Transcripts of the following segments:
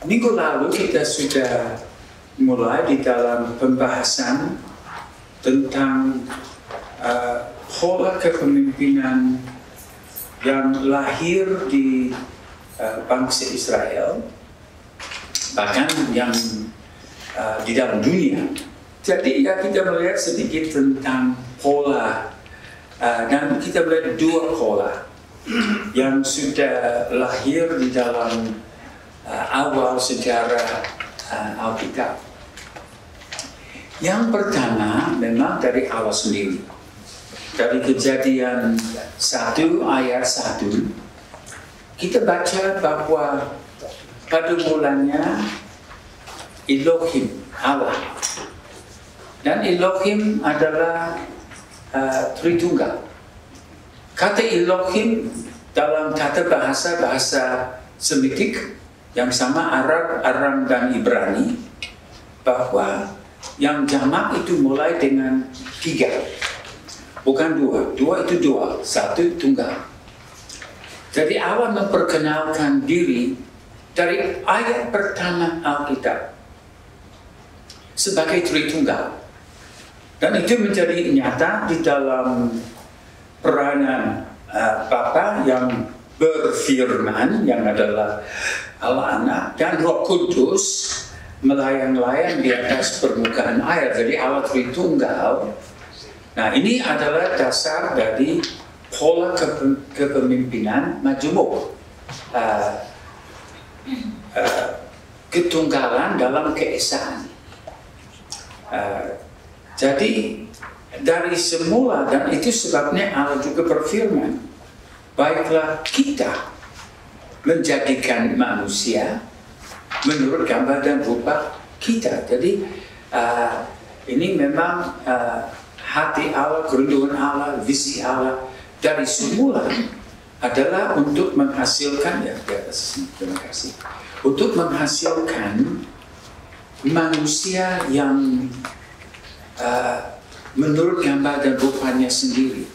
Minggu lalu kita sudah mulai di dalam pembahasan tentang pola kepemimpinan yang lahir di bangsa Israel, bahkan yang di dalam dunia. Jadi ya kita melihat sedikit tentang pola, dan kita melihat dua pola yang sudah lahir di dalam awal sejarah Alkitab. Yang pertama memang dari Allah sendiri. Dari Kejadian 1 ayat 1 kita baca bahwa pada mulanya Elohim, Allah. Dan Elohim adalah Tritunggal. Kata Elohim dalam tata bahasa Semitik yang sama Arab, Aram dan Ibrani, bahwa yang jamak itu mulai dengan 3, bukan 2. 2 itu 2, 1 tunggal. Jadi Allah memperkenalkan diri dari ayat pertama Alkitab sebagai Tritunggal. Dan itu menjadi nyata di dalam peranan Bapa yang berfirman, yang adalah Allah Anak, dan Roh Kudus melayang-layang di atas permukaan air. Jadi Allah Tritunggal. Nah, ini adalah dasar dari pola kepemimpinan majemuk, ketunggalan dalam keesaan. Jadi dari semula, dan itu sebabnya Allah juga berfirman, baiklah kita menjadikan manusia menurut gambar dan rupa kita. Jadi ini memang hati Allah, kerendahan Allah, visi Allah dari semula adalah untuk menghasilkan, terima kasih, untuk menghasilkan manusia yang menurut gambar dan rupanya sendiri.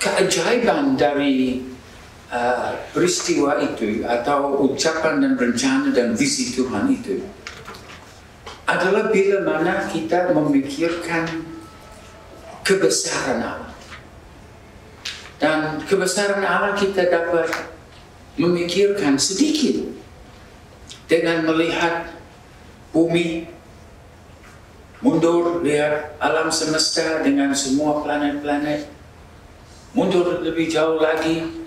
Keajaiban dari peristiwa itu atau ucapan dan rencana dan visi Tuhan itu adalah bila mana kita memikirkan kebesaran Allah. Dan kebesaran Allah kita dapat memikirkan sedikit dengan melihat bumi, mundur lihat alam semesta dengan semua planet-planet, mundur lebih jauh lagi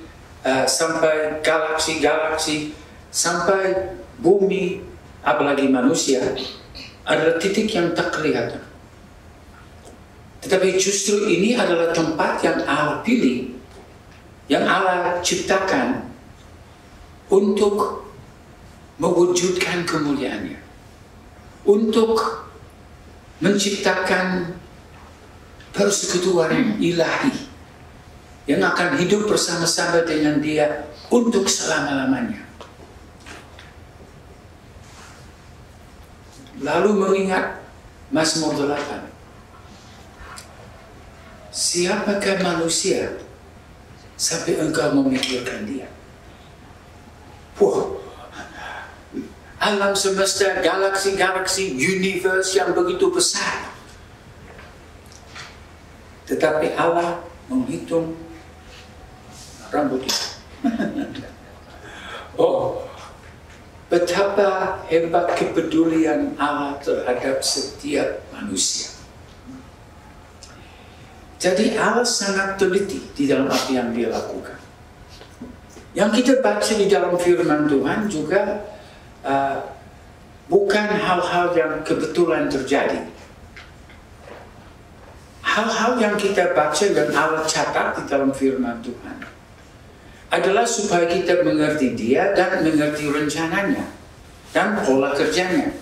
sampai galaksi-galaksi, sampai bumi, apalagi manusia, adalah titik yang tak kelihatan. Tetapi justru ini adalah tempat yang Allah pilih, yang Allah ciptakan untuk mewujudkan kemuliaannya, untuk menciptakan persekutuan ilahi yang akan hidup bersama-sama dengan Dia untuk selama-lamanya. Lalu mengingat Mazmur 8. Siapakah manusia sampai engkau memikirkan dia? Wah, alam semesta, galaksi-galaksi, universe yang begitu besar. Tetapi Allah menghitung rambutnya. Oh, betapa hebat kepedulian Allah terhadap setiap manusia. Jadi Allah sangat teliti di dalam apa yang Dia lakukan. Yang kita baca di dalam firman Tuhan juga bukan hal-hal yang kebetulan terjadi. Hal-hal yang kita baca dan Allah catat di dalam firman Tuhan adalah supaya kita mengerti Dia dan mengerti rencananya dan pola kerjanya.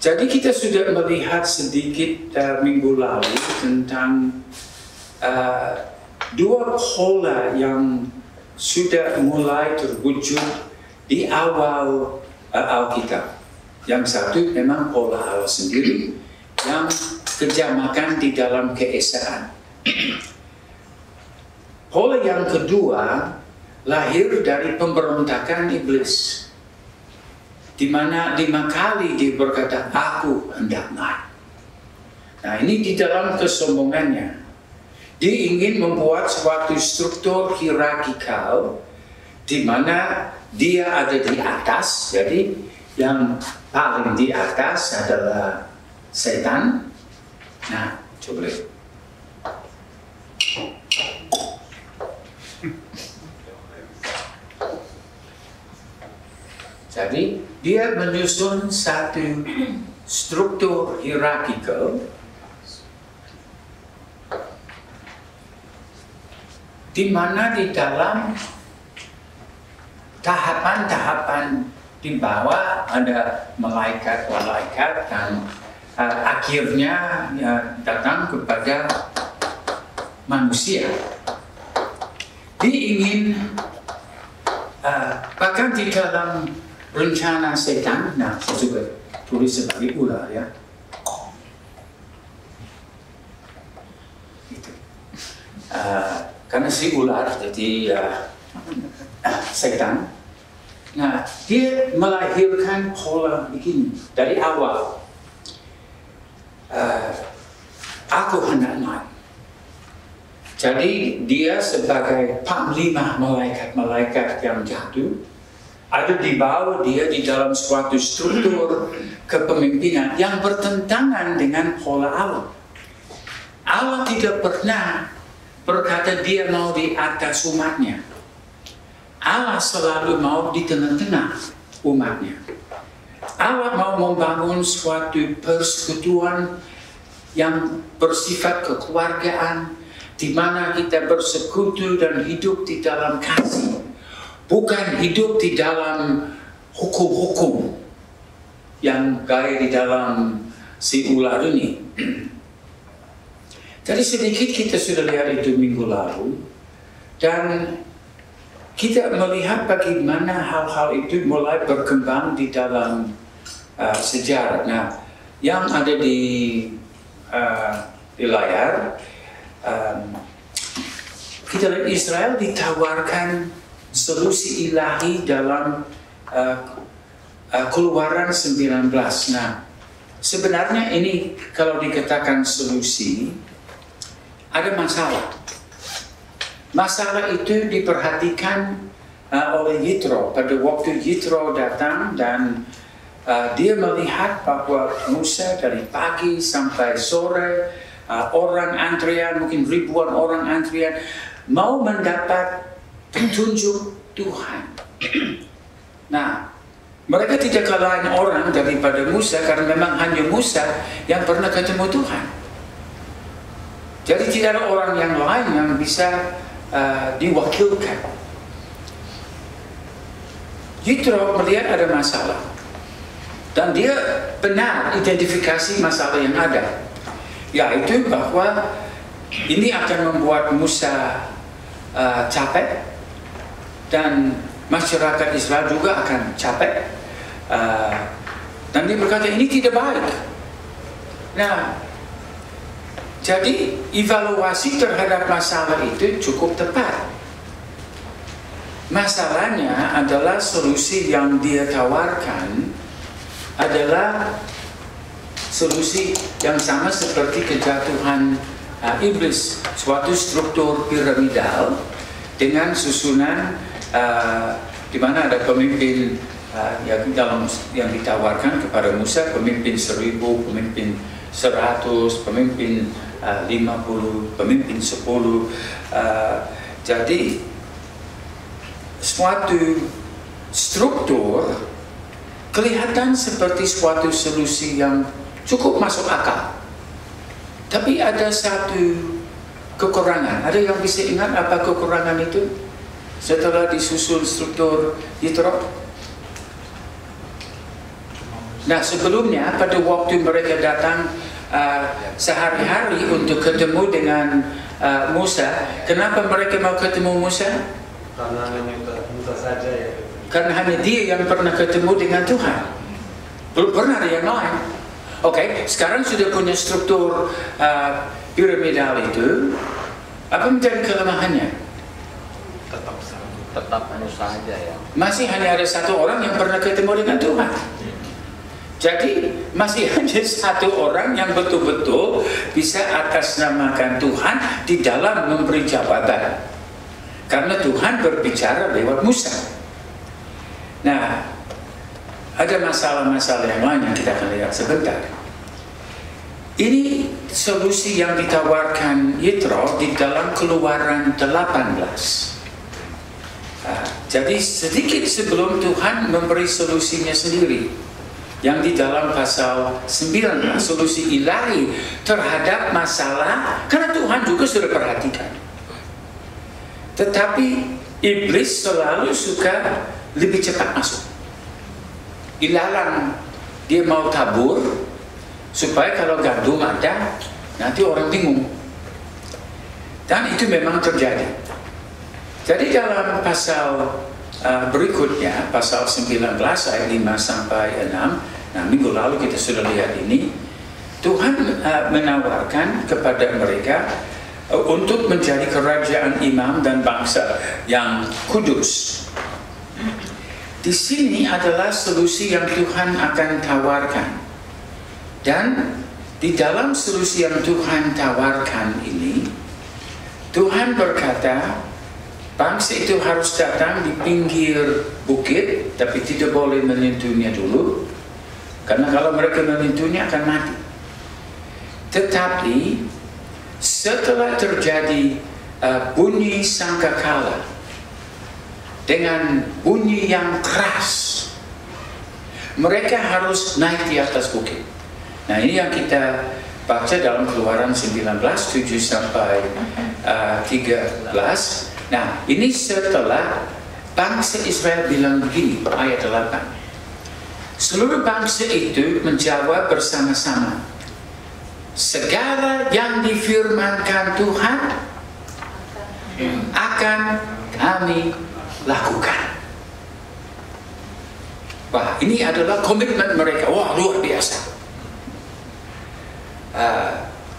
Jadi kita sudah melihat sedikit minggu lalu tentang dua pola yang sudah mulai terwujud di awal Alkitab. Yang satu memang pola Allah sendiri yang kejamakan di dalam keesaan. Pola yang kedua lahir dari pemberontakan iblis, di mana 5 kali dia berkata, aku hendak naik. Nah, ini di dalam kesombongannya. Dia ingin membuat suatu struktur hierarkikal di mana dia ada di atas. Jadi yang paling di atas adalah setan. Nah, coba lihat. Jadi dia menyusun satu struktur hierarkikal di mana di dalam tahapan-tahapan di bawah ada malaikat-malaikat dan akhirnya datang kepada manusia. Dia ingin bahkan di dalam rencana setan, nah saya juga tulis sebagai ular ya. Karena si ular jadi setan. Nah, dia melahirkan pola begini dari awal. Aku hendak naik. Jadi dia sebagai panglima malaikat-malaikat yang jatuh, ada di bawah dia di dalam suatu struktur kepemimpinan yang bertentangan dengan pola Allah. Allah tidak pernah berkata dia mau di atas umatnya. Allah selalu mau di tengah-tengah umatnya. Allah mau membangun suatu persekutuan yang bersifat kekeluargaan, di mana kita bersekutu dan hidup di dalam kasih, bukan hidup di dalam hukum-hukum yang gaya di dalam si ular ini. Jadi sedikit kita sudah lihat itu minggu lalu, dan kita melihat bagaimana hal-hal itu mulai berkembang di dalam sejarah. Nah, yang ada di layar, kita lihat Israel ditawarkan solusi ilahi dalam Keluaran 19. Nah, sebenarnya ini kalau dikatakan solusi, ada masalah. Masalah itu diperhatikan oleh Yitro pada waktu Yitro datang, dan dia melihat bahwa Musa dari pagi sampai sore, orang antrian, mungkin ribuan orang antrian, mau mendapat petunjuk Tuhan. Nah, mereka tidak kalah orang daripada Musa, karena memang hanya Musa yang pernah ketemu Tuhan. Jadi tidak ada orang yang lain yang bisa diwakilkan. Yitro melihat ada masalah, dan dia benar identifikasi masalah yang ada, yaitu bahwa ini akan membuat Musa capek, dan masyarakat Israel juga akan capek, dan dia berkata ini tidak baik. Nah, jadi evaluasi terhadap masalah itu cukup tepat. Masalahnya adalah solusi yang dia tawarkan adalah solusi yang sama seperti kejatuhan iblis, suatu struktur piramidal dengan susunan di mana ada pemimpin yang ditawarkan kepada Musa, pemimpin 1000, pemimpin 100, pemimpin 50, pemimpin 10. Jadi suatu struktur kelihatan seperti suatu solusi yang cukup masuk akal. Tapi ada satu kekurangan. Ada yang bisa ingat apa kekurangan itu setelah disusun struktur Yitro? Nah, sebelumnya pada waktu mereka datang sehari-hari untuk ketemu dengan Musa, kenapa mereka mau ketemu Musa? Karena hanya Musa saja ya. Karena hanya dia yang pernah ketemu dengan Tuhan. Belum pernah ada yang lain. Oke, sekarang sudah punya struktur piramidal itu. Apa menjadi kelemahannya? Tetap sanggup. tetap Musa aja ya. Masih hanya ada satu orang yang pernah ketemu dengan Tuhan. Jadi masih hanya satu orang yang betul-betul bisa atasnamakan Tuhan di dalam memberi jawaban. Karena Tuhan berbicara lewat Musa. Nah, ada masalah-masalah yang lain yang kita akan lihat sebentar. Ini solusi yang ditawarkan Yitro di dalam Keluaran 18. Jadi sedikit sebelum Tuhan memberi solusinya sendiri, yang di dalam pasal 9, solusi ilahi terhadap masalah, karena Tuhan juga sudah perhatikan. Tetapi iblis selalu suka lebih cepat masuk. Ilalang dia mau tabur supaya kalau gandum ada nanti orang bingung. Dan itu memang terjadi. Jadi dalam pasal berikutnya, pasal 19 ayat 5 sampai 6, nah minggu lalu kita sudah lihat ini, Tuhan menawarkan kepada mereka untuk menjadi kerajaan imam dan bangsa yang kudus. Di sini adalah solusi yang Tuhan akan tawarkan. Dan di dalam solusi yang Tuhan tawarkan ini, Tuhan berkata, bangsa itu harus datang di pinggir bukit, tapi tidak boleh menyentuhnya dulu, karena kalau mereka menyentuhnya akan mati. Tetapi setelah terjadi bunyi sangkakala dengan bunyi yang keras, mereka harus naik di atas bukit. Nah, ini yang kita baca dalam Keluaran 19, 7 sampai 13. Nah, ini setelah bangsa Israel bilang begini, ayat 8. Seluruh bangsa itu menjawab bersama-sama, segala yang difirmankan Tuhan akan kami lakukan. Wah, ini adalah komitmen mereka. Wah, luar biasa.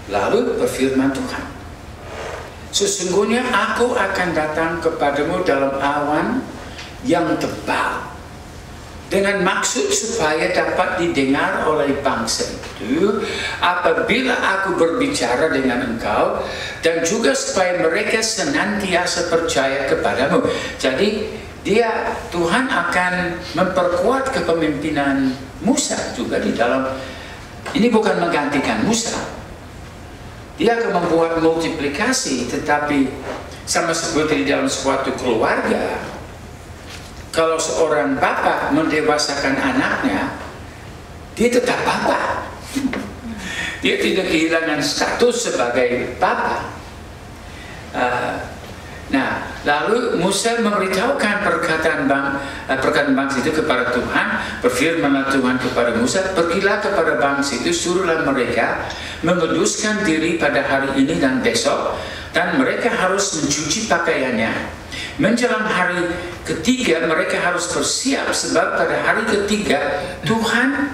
Lalu berfirman Tuhan, sesungguhnya aku akan datang kepadamu dalam awan yang tebal, dengan maksud supaya dapat didengar oleh bangsa itu apabila aku berbicara dengan engkau, dan juga supaya mereka senantiasa percaya kepadamu. Jadi Tuhan akan memperkuat kepemimpinan Musa juga di dalam. Ini bukan menggantikan Musa. Dia akan membuat multiplikasi, tetapi sama seperti di dalam suatu keluarga, kalau seorang bapak mendewasakan anaknya, dia tetap bapak. Dia tidak kehilangan status sebagai bapak. Nah, lalu Musa memberitahukan perkataan bangsa itu kepada Tuhan. Berfirmanlah Tuhan kepada Musa, pergilah kepada bangsa itu, suruhlah mereka menguduskan diri pada hari ini dan besok, dan mereka harus mencuci pakaiannya. Menjelang hari ketiga mereka harus bersiap, sebab pada hari ketiga Tuhan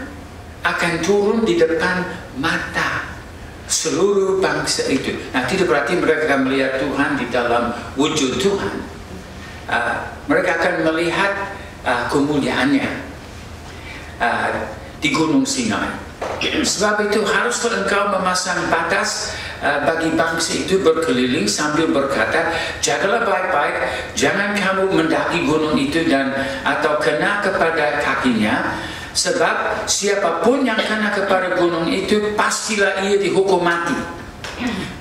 akan turun di depan mata seluruh bangsa itu. Nah, tidak berarti mereka akan melihat Tuhan di dalam wujud Tuhan. Mereka akan melihat kemuliaannya di Gunung Sinai. Sebab itu haruslah engkau memasang batas bagi bangsa itu berkeliling sambil berkata, jagalah baik-baik, jangan kamu mendaki gunung itu dan atau kena kepada kakinya. Sebab siapapun yang kena kepada gunung itu, pastilah ia dihukum mati.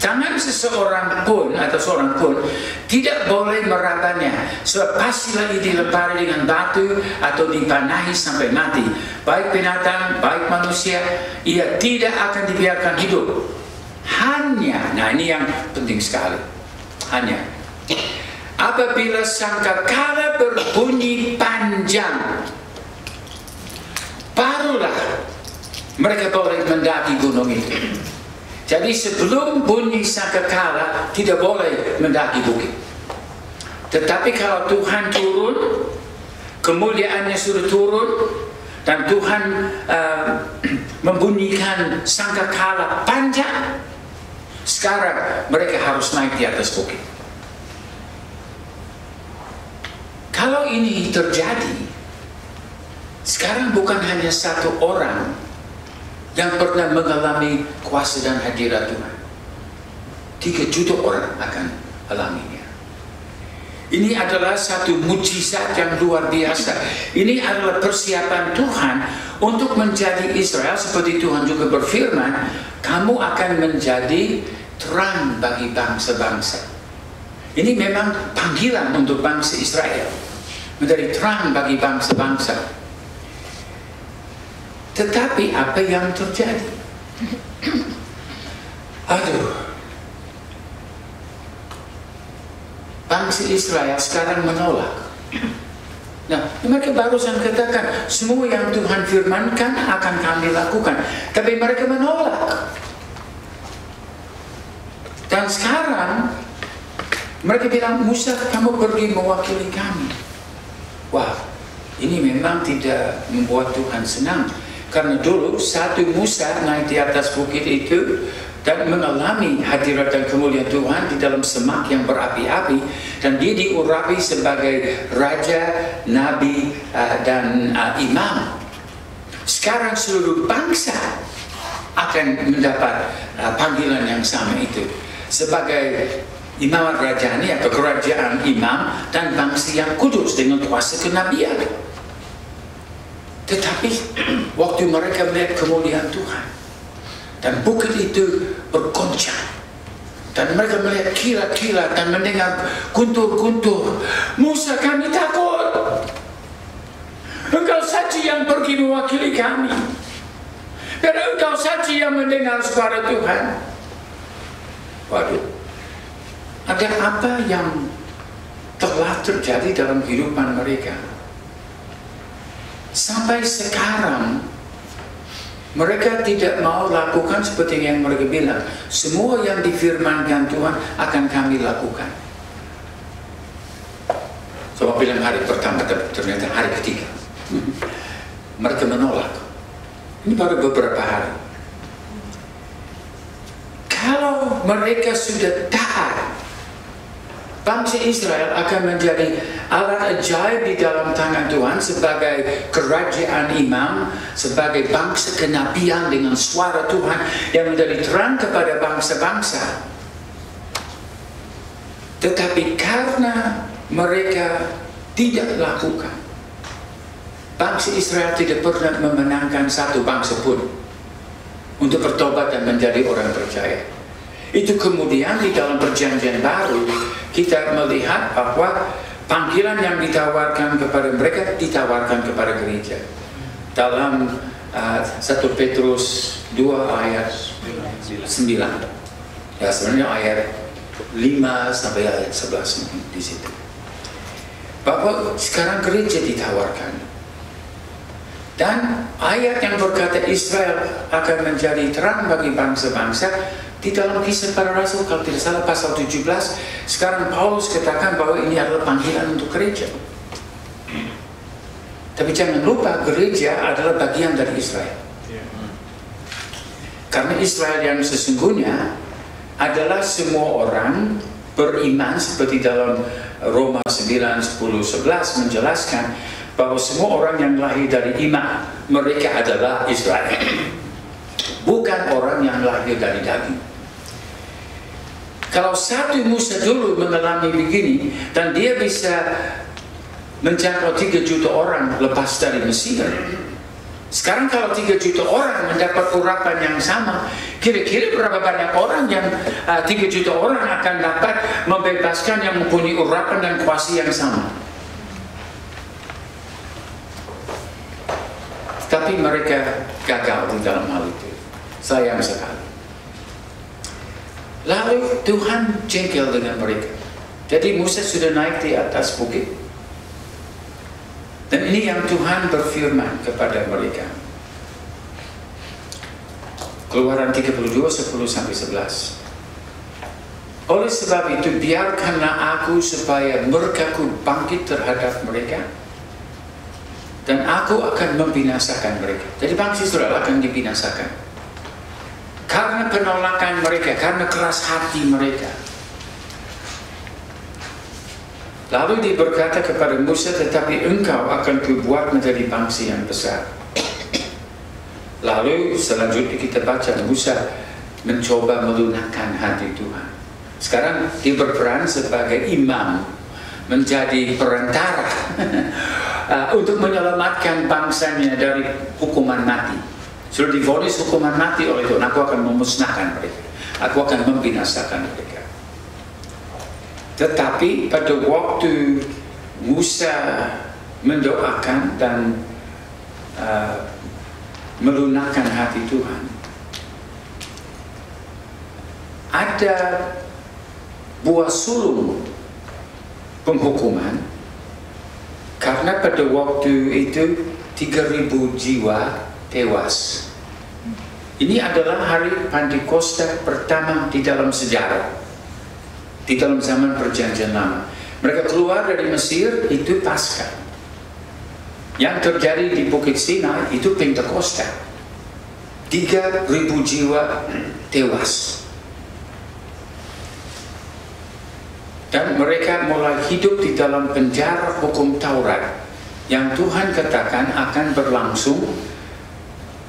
Jangan seseorang pun atau seorang pun tidak boleh merabanya, sebab pastilah ia dilempari dengan batu atau dipanahi sampai mati. Baik binatang, baik manusia, ia tidak akan dibiarkan hidup. Hanya, nah ini yang penting sekali, hanya apabila sangkakala berbunyi panjang, barulah mereka boleh mendaki gunung itu. Jadi sebelum bunyi sangkakala tidak boleh mendaki bukit. Tetapi kalau Tuhan turun, kemuliaannya sudah turun, dan Tuhan membunyikan sangkakala panjang, sekarang mereka harus naik di atas bukit. Kalau ini terjadi, sekarang bukan hanya satu orang yang pernah mengalami kuasa dan hadirat Tuhan. 3 juta orang akan alaminya. Ini adalah satu mujizat yang luar biasa. Ini adalah persiapan Tuhan untuk menjadi Israel, seperti Tuhan juga berfirman, kamu akan menjadi terang bagi bangsa-bangsa. Ini memang panggilan untuk bangsa Israel, menjadi terang bagi bangsa-bangsa. Tetapi apa yang terjadi? Bangsa Israel sekarang menolak. Nah, mereka barusan katakan, semua yang Tuhan firmankan akan kami lakukan. Tapi mereka menolak. Dan sekarang, mereka bilang, Musa, kamu pergi mewakili kami. Wah, ini memang tidak membuat Tuhan senang. Karena dulu satu Musa naik di atas bukit itu dan mengalami hadirat dan kemuliaan Tuhan di dalam semak yang berapi-api, dan dia diurapi sebagai raja, nabi, dan imam. Sekarang seluruh bangsa akan mendapat panggilan yang sama itu sebagai imam rajani atau kerajaan imam dan bangsa yang kudus dengan kuasa kenabian. Tetapi waktu mereka melihat kemuliaan Tuhan dan bukit itu bergoncang, dan mereka melihat kilat-kilat dan mendengar kuntur-kuntur, Musa, kami takut. Engkau saja yang pergi mewakili kami, dan engkau saja yang mendengar suara Tuhan. Waduh, ada apa yang telah terjadi dalam kehidupan mereka? Sampai sekarang mereka tidak mau lakukan seperti yang mereka bilang. Semua yang difirmankan Tuhan akan kami lakukan. Coba bilang hari pertama, ternyata hari ketiga mereka menolak. Ini baru beberapa hari. Kalau mereka sudah taat, bangsa Israel akan menjadi alat ajaib di dalam tangan Tuhan sebagai kerajaan imam, sebagai bangsa kenabian dengan suara Tuhan yang menjadi terang kepada bangsa-bangsa. Tetapi karena mereka tidak lakukan, bangsa Israel tidak pernah memenangkan satu bangsa pun untuk bertobat dan menjadi orang percaya. Itu kemudian di dalam perjanjian baru kita melihat bahwa panggilan yang ditawarkan kepada mereka ditawarkan kepada gereja. Dalam 1 Petrus 2 ayat 9. Ya, sebenarnya ayat 5 sampai ayat 11 di situ. Bahwa sekarang gereja ditawarkan. Dan ayat yang berkata Israel akan menjadi terang bagi bangsa-bangsa, di dalam Kisah Para Rasul, kalau tidak salah pasal 17, sekarang Paulus katakan bahwa ini adalah panggilan untuk gereja. Tapi jangan lupa, gereja adalah bagian dari Israel. Karena Israel yang sesungguhnya adalah semua orang beriman, seperti dalam Roma 9, 10, 11 menjelaskan bahwa semua orang yang lahir dari iman, mereka adalah Israel. Bukan orang yang lahir dari daging. Kalau satu Musa dulu mengalami begini, dan dia bisa menjangkau 3 juta orang lepas dari Mesir. Sekarang kalau 3 juta orang mendapat urapan yang sama, kira-kira berapa banyak orang yang 3 juta orang akan dapat membebaskan yang mempunyai urapan dan kuasa yang sama? Tapi mereka gagal di dalam hal itu. Sayang sekali. Lalu Tuhan jengkel dengan mereka. Jadi Musa sudah naik di atas bukit. Dan ini yang Tuhan berfirman kepada mereka. Keluaran 32, 10-11. Oleh sebab itu, biarkanlah aku supaya murkaku bangkit terhadap mereka, dan aku akan membinasakan mereka. Jadi bangsa Israel akan dibinasakan. Karena penolakan mereka, karena keras hati mereka. Lalu dia berkata kepada Musa, tetapi engkau akan kubuat menjadi bangsa yang besar. Lalu selanjutnya kita baca Musa mencoba melunakkan hati Tuhan. Sekarang dia berperan sebagai imam, menjadi perantara untuk menyelamatkan bangsanya dari hukuman mati. Sudah divonis hukuman mati oleh Tuhan, aku akan memusnahkan mereka, aku akan membinasakan mereka. Tetapi pada waktu Musa mendoakan dan melunakkan hati Tuhan, ada buah sulung penghukuman, karena pada waktu itu 3.000 jiwa tewas. Ini adalah hari Pentakosta pertama di dalam sejarah, di dalam zaman Perjanjian Lama. Mereka keluar dari Mesir, itu Paskah. Yang terjadi di Bukit Sinai itu Pentakosta. 3.000 jiwa tewas. Dan mereka mulai hidup di dalam penjara hukum Taurat yang Tuhan katakan akan berlangsung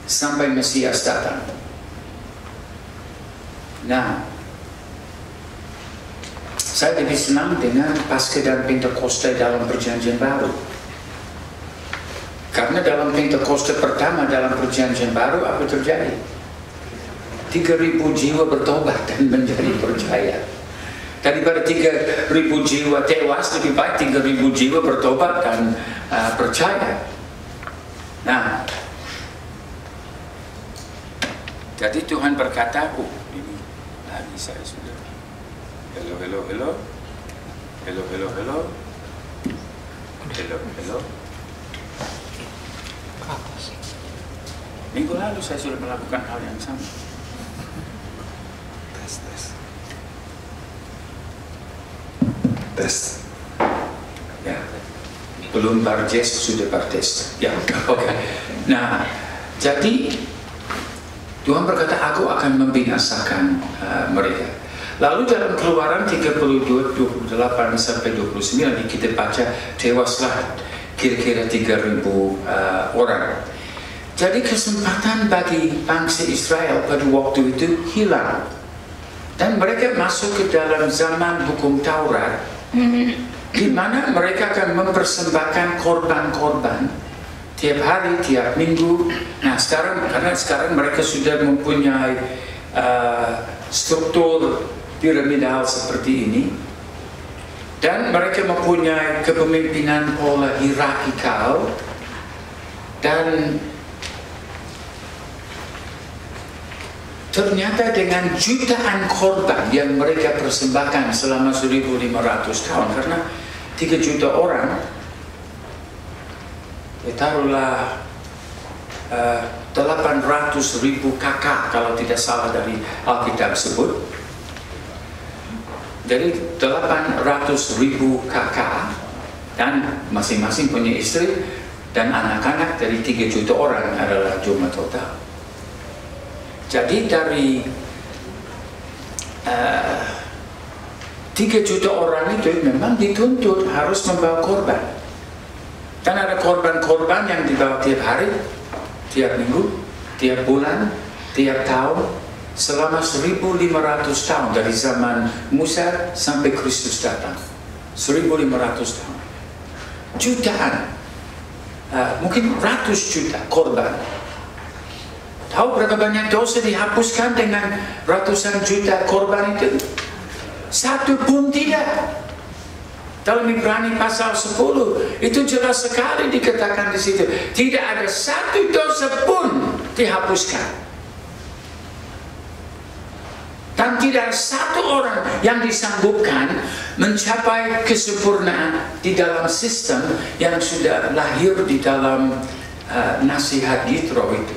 sampai Mesias datang. Nah, saya lebih senang dengan Paskah dan Pentakosta dalam Perjanjian Baru. Karena dalam Pentakosta pertama dalam Perjanjian Baru apa terjadi? 3.000 jiwa bertobat dan menjadi percaya. Daripada 3.000 jiwa tewas, lebih baik 3.000 jiwa bertobat dan percaya. Nah, jadi Tuhan berkata, ini lagi saya sudah. Hello. Minggu lalu saya sudah melakukan hal yang sama. Tes. Ya, belum barjes sudah barjes. Ya, oke. Nah, jadi Tuhan berkata, aku akan membinasakan mereka. Lalu dalam Keluaran 32, 28 sampai 29 kita baca, tewaslah kira-kira 3.000 orang. Jadi kesempatan bagi bangsa Israel pada waktu itu hilang. Dan mereka masuk ke dalam zaman hukum Taurat, di mana mereka akan mempersembahkan korban-korban tiap hari, tiap minggu. Nah, karena sekarang mereka sudah mempunyai struktur piramidal seperti ini, dan mereka mempunyai kepemimpinan pola hierarkikal, dan ternyata dengan jutaan korban yang mereka persembahkan selama 1.500 tahun, karena 3 juta orang, ya taruhlah 800.000 kakak kalau tidak salah dari Alkitab sebut. Jadi 800.000 kakak dan masing-masing punya istri dan anak-anak, dari 3 juta orang adalah jumlah total. Jadi dari 3 juta orang itu memang dituntut harus membawa korban. Dan ada korban-korban yang dibawa tiap hari, tiap minggu, tiap bulan, tiap tahun, selama 1.500 tahun, dari zaman Musa sampai Kristus datang. 1.500 tahun. Jutaan, mungkin ratus juta korban. Tahu berapa banyak dosa dihapuskan dengan ratusan juta korban itu? Satu pun tidak. Dalam Ibrani pasal 10 itu jelas sekali dikatakan di situ, tidak ada satu dosa pun dihapuskan. Dan tidak satu orang yang disanggupkan mencapai kesempurnaan di dalam sistem yang sudah lahir di dalam nasihat Yitro itu,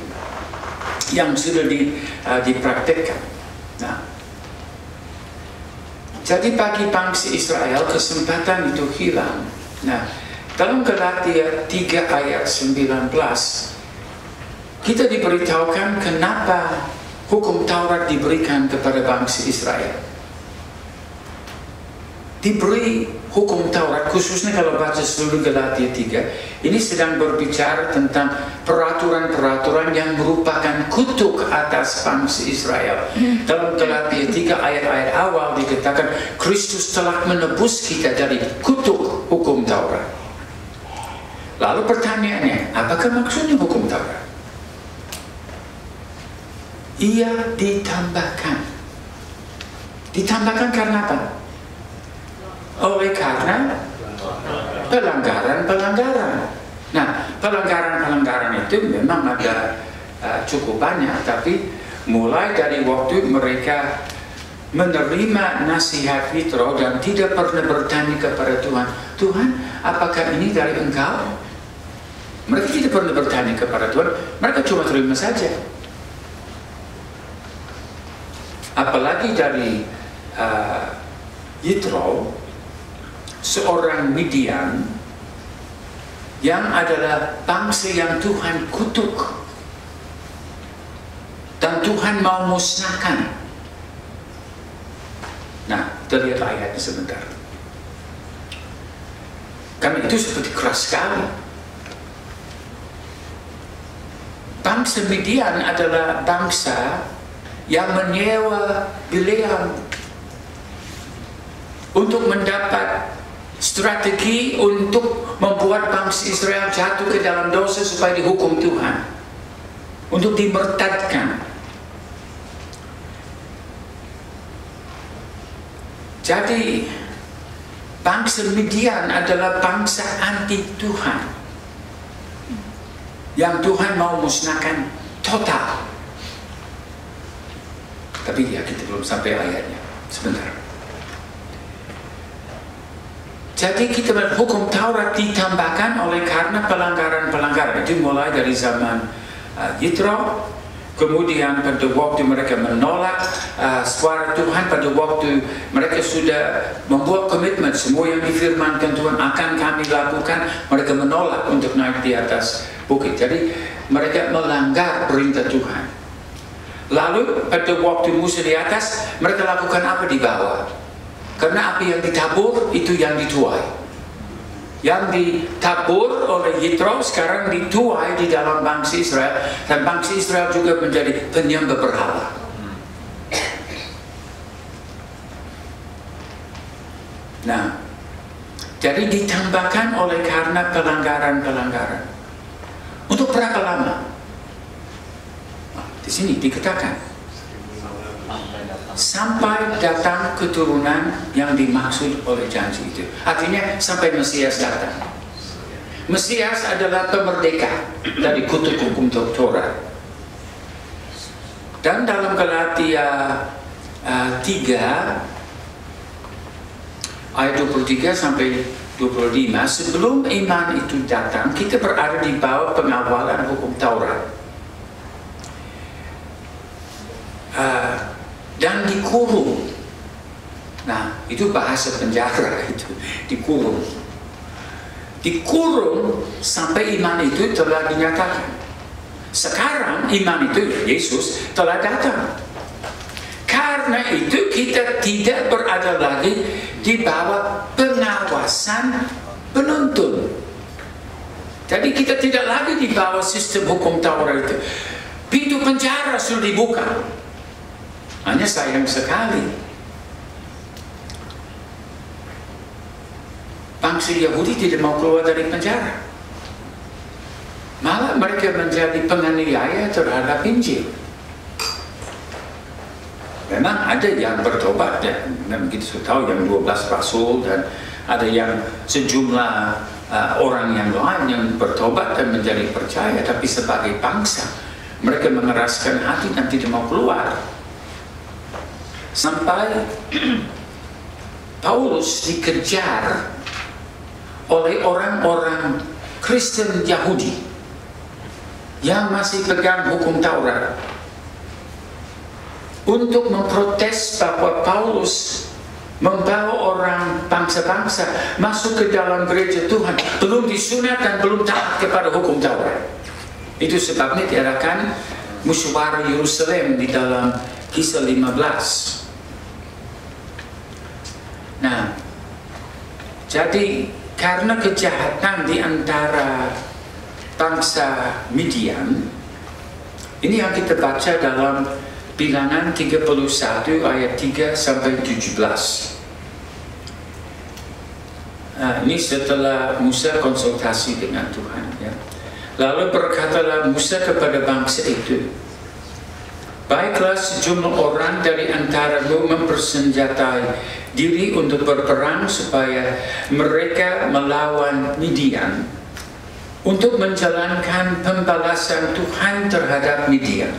yang sudah dipraktekkan. Nah, jadi bagi bangsa Israel kesempatan itu hilang. Nah, dalam Galatia 3 ayat 19 kita diberitahukan kenapa hukum Taurat diberikan kepada bangsa Israel. Diberi hukum Taurat, khususnya kalau baca seluruh Galatia 3, ini sedang berbicara tentang peraturan-peraturan yang merupakan kutuk atas bangsa Israel. Dalam Galatia 3 ayat-ayat awal dikatakan Kristus telah menebus kita dari kutuk hukum Taurat. Lalu pertanyaannya, apakah maksudnya hukum Taurat? Ia ditambahkan. Ditambahkan karena apa? Oleh karena pelanggaran-pelanggaran. Nah, pelanggaran-pelanggaran itu memang ada cukup banyak, tapi mulai dari waktu mereka menerima nasihat Yitro dan tidak pernah bertanya kepada Tuhan, Tuhan, apakah ini dari Engkau? Mereka tidak pernah bertanya kepada Tuhan, mereka cuma terima saja. Apalagi dari Yitro, seorang Midian yang adalah bangsa yang Tuhan kutuk dan Tuhan mau musnahkan. Nah, kita lihat ayatnya sebentar. Karena itu seperti keras sekali. Bangsa Midian adalah bangsa yang menyewa Bileam untuk mendapat strategi untuk membuat bangsa Israel jatuh ke dalam dosa supaya dihukum Tuhan, untuk dimurtadkan. Jadi bangsa Midian adalah bangsa anti Tuhan yang Tuhan mau musnahkan total. Tapi ya, kita belum sampai ayatnya. Sebentar. Jadi kita melihat hukum Taurat ditambahkan oleh karena pelanggaran-pelanggaran. Itu mulai dari zaman Yitro, kemudian pada waktu mereka menolak suara Tuhan, pada waktu mereka sudah membuat komitmen semua yang difirmankan Tuhan akan kami lakukan, mereka menolak untuk naik di atas bukit. Jadi mereka melanggar perintah Tuhan. Lalu pada waktu Musa di atas, mereka lakukan apa di bawah? Karena api yang ditabur itu yang dituai. Yang ditabur oleh Yitro sekarang dituai di dalam bangsa Israel, dan bangsa Israel juga menjadi penyembah berhala. Nah, jadi ditambahkan oleh karena pelanggaran-pelanggaran. Untuk berapa lama? Di sini dikatakan sampai datang keturunan yang dimaksud oleh janji itu. Artinya sampai Mesias datang. Mesias adalah pemerdeka dari kutuk hukum Taurat. Dan dalam Galatia 3 ayat 23 sampai 25, sebelum iman itu datang, kita berada di bawah pengawalan hukum Taurat. Dan dikurung. Nah, itu bahasa penjara itu, dikurung. Dikurung sampai iman itu telah dinyatakan. Sekarang iman itu, Yesus telah datang. Karena itu kita tidak berada lagi di bawah pengawasan penuntun. Jadi kita tidak lagi di bawah sistem hukum Taurat itu. Pintu penjara sudah dibuka. Hanya sayang sekali, bangsa Yahudi tidak mau keluar dari penjara. Malah mereka menjadi penganiaya terhadap Injil. Memang ada yang bertobat, dan begitu tahu yang 12 rasul, dan ada yang sejumlah orang yang lain yang bertobat dan menjadi percaya. Tapi sebagai bangsa, mereka mengeraskan hati dan tidak mau keluar. Sampai Paulus dikejar oleh orang-orang Kristen Yahudi yang masih pegang hukum Taurat untuk memprotes bahwa Paulus membawa orang bangsa-bangsa masuk ke dalam gereja Tuhan belum disunat dan belum taat kepada hukum Taurat. Itu sebabnya diadakan musyawarah Yerusalem di dalam Kisah 15. Nah, Jadi karena kejahatan di antara bangsa Midian, ini yang kita baca dalam Bilangan 31 ayat 3 sampai 17. Ini setelah Musa konsultasi dengan Tuhan, ya. Lalu berkatalah Musa kepada bangsa itu, baiklah sejumlah orang dari antaramu mempersenjatai diri untuk berperang supaya mereka melawan Midian untuk menjalankan pembalasan Tuhan terhadap Midian.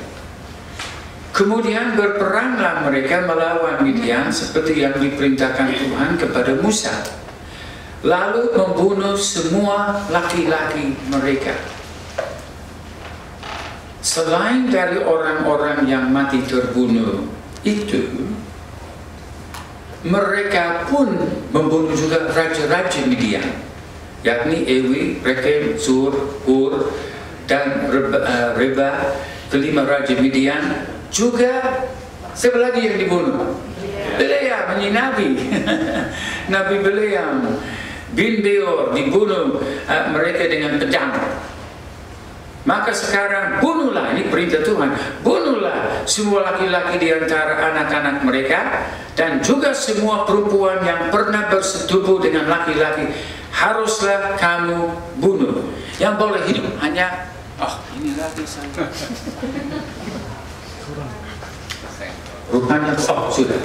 Kemudian berperanglah mereka melawan Midian seperti yang diperintahkan Tuhan kepada Musa, lalu membunuh semua laki-laki mereka. Selain dari orang-orang yang mati terbunuh itu, mereka pun membunuh juga raja-raja Midian, yakni Ewi, Rekem, Sur, Hur, dan Reba, kelima raja Midian. Juga siapa lagi yang dibunuh? Bileam, ini Nabi. Nabi Bileam bin Beor dibunuh mereka dengan pedang. Maka sekarang bunuhlah, ini perintah Tuhan, bunuhlah semua laki-laki di antara anak-anak mereka, dan juga semua perempuan yang pernah bersetubuh dengan laki-laki haruslah kamu bunuh. Yang boleh hidup hanya, ini lagi saya. Rupanya sudah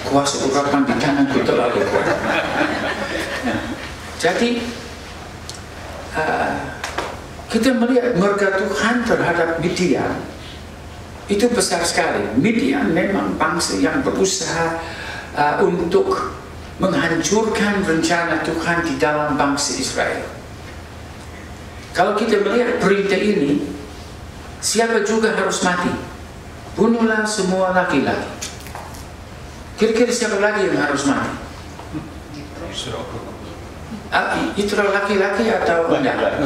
kuasa urapan di tanganku terlalu kuat. Jadi kita melihat murka Tuhan terhadap Midian itu besar sekali. Midian memang bangsa yang berusaha untuk menghancurkan rencana Tuhan di dalam bangsa Israel. Kalau kita melihat perintah ini, siapa juga harus mati. Bunuhlah semua laki-laki. Kira-kira siapa lagi yang harus mati? Yitro laki-laki atau enggak?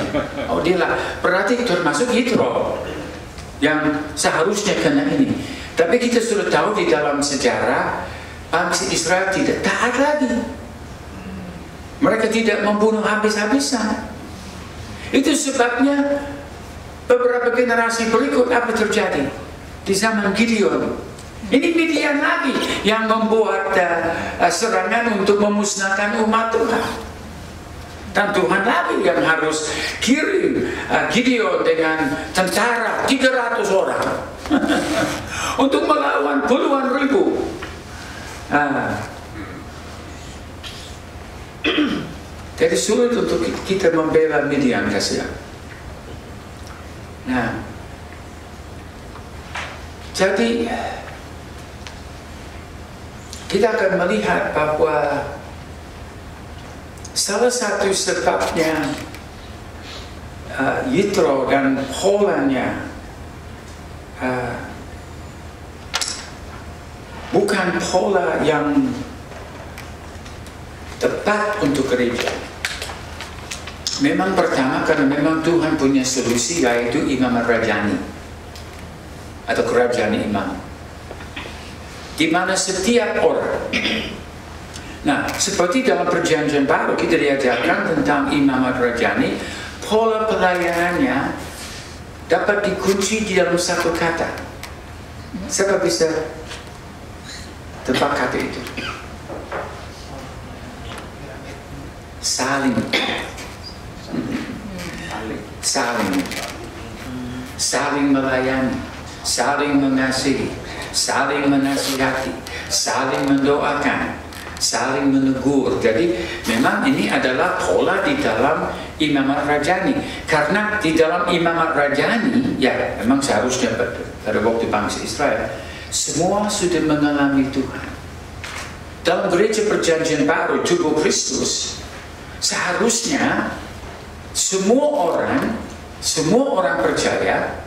Oh, dia lah. Berarti termasuk Yitro yang seharusnya kena ini. Tapi kita sudah tahu di dalam sejarah bangsa Israel tidak taat lagi. Mereka tidak membunuh habis-habisan. Itu sebabnya beberapa generasi berikut apa terjadi? Di zaman Gideon, ini Midian lagi yang membuat serangan untuk memusnahkan umat Tuhan. Dan Tuhan lagi yang harus kirim Gideon dengan tentara 300 orang untuk melawan puluhan ribu. Jadi sulit untuk kita membela Midian, kasihan. Jadi kita akan melihat bahwa salah satu sebabnya Yitro dan polanya bukan pola yang tepat untuk gereja. Memang pertama karena memang Tuhan punya solusi, yaitu imamat rajani atau kerajaan imam, di mana setiap orang. Nah, seperti dalam Perjanjian Baru kita diajarkan tentang imamat rajani, pola pelayanannya dapat dikunci di dalam satu kata. Siapa bisa tebak kata itu? Saling. Saling melayani, saling mengasihi, saling menasihati, saling mendoakan, saling menegur. Jadi memang ini adalah pola di dalam imamat rajani. Karena di dalam imamat rajani, ya memang seharusnya pada waktu bangsa Israel semua sudah mengalami Tuhan. Dalam gereja Perjanjian Baru, tubuh Kristus, seharusnya semua orang percaya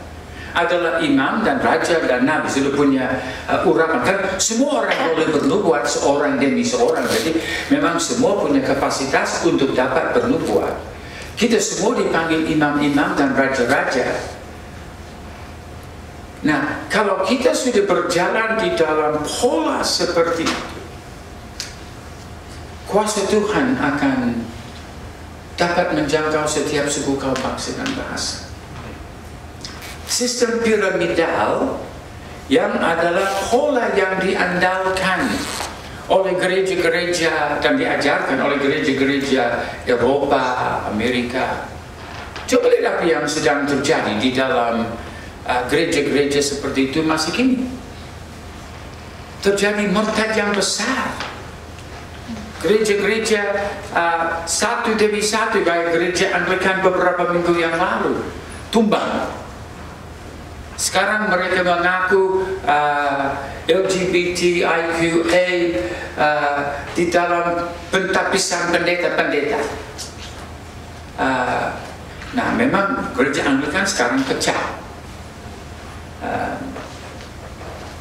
adalah imam dan raja dan nabi, sudah punya urapan. Kan semua orang boleh bernubuat seorang demi seorang. Jadi memang semua punya kapasitas untuk dapat bernubuat. Kita semua dipanggil imam-imam dan raja-raja. Nah, kalau kita sudah berjalan di dalam pola seperti itu, kuasa Tuhan akan dapat menjangkau setiap suku, kaum, bangsa, dan bahasa. Sistem piramidal yang adalah pola yang diandalkan oleh gereja-gereja dan diajarkan oleh gereja-gereja Eropa, Amerika. Coba lihat apa yang sedang terjadi di dalam gereja-gereja seperti itu masih kini. Terjadi murtad yang besar. Gereja-gereja satu demi satu, kayak gereja Anglikan beberapa minggu yang lalu, tumbang. Sekarang mereka mengaku LGBTIQA di dalam pentapisan pendeta-pendeta. Nah, memang gereja Anglikan sekarang pecah.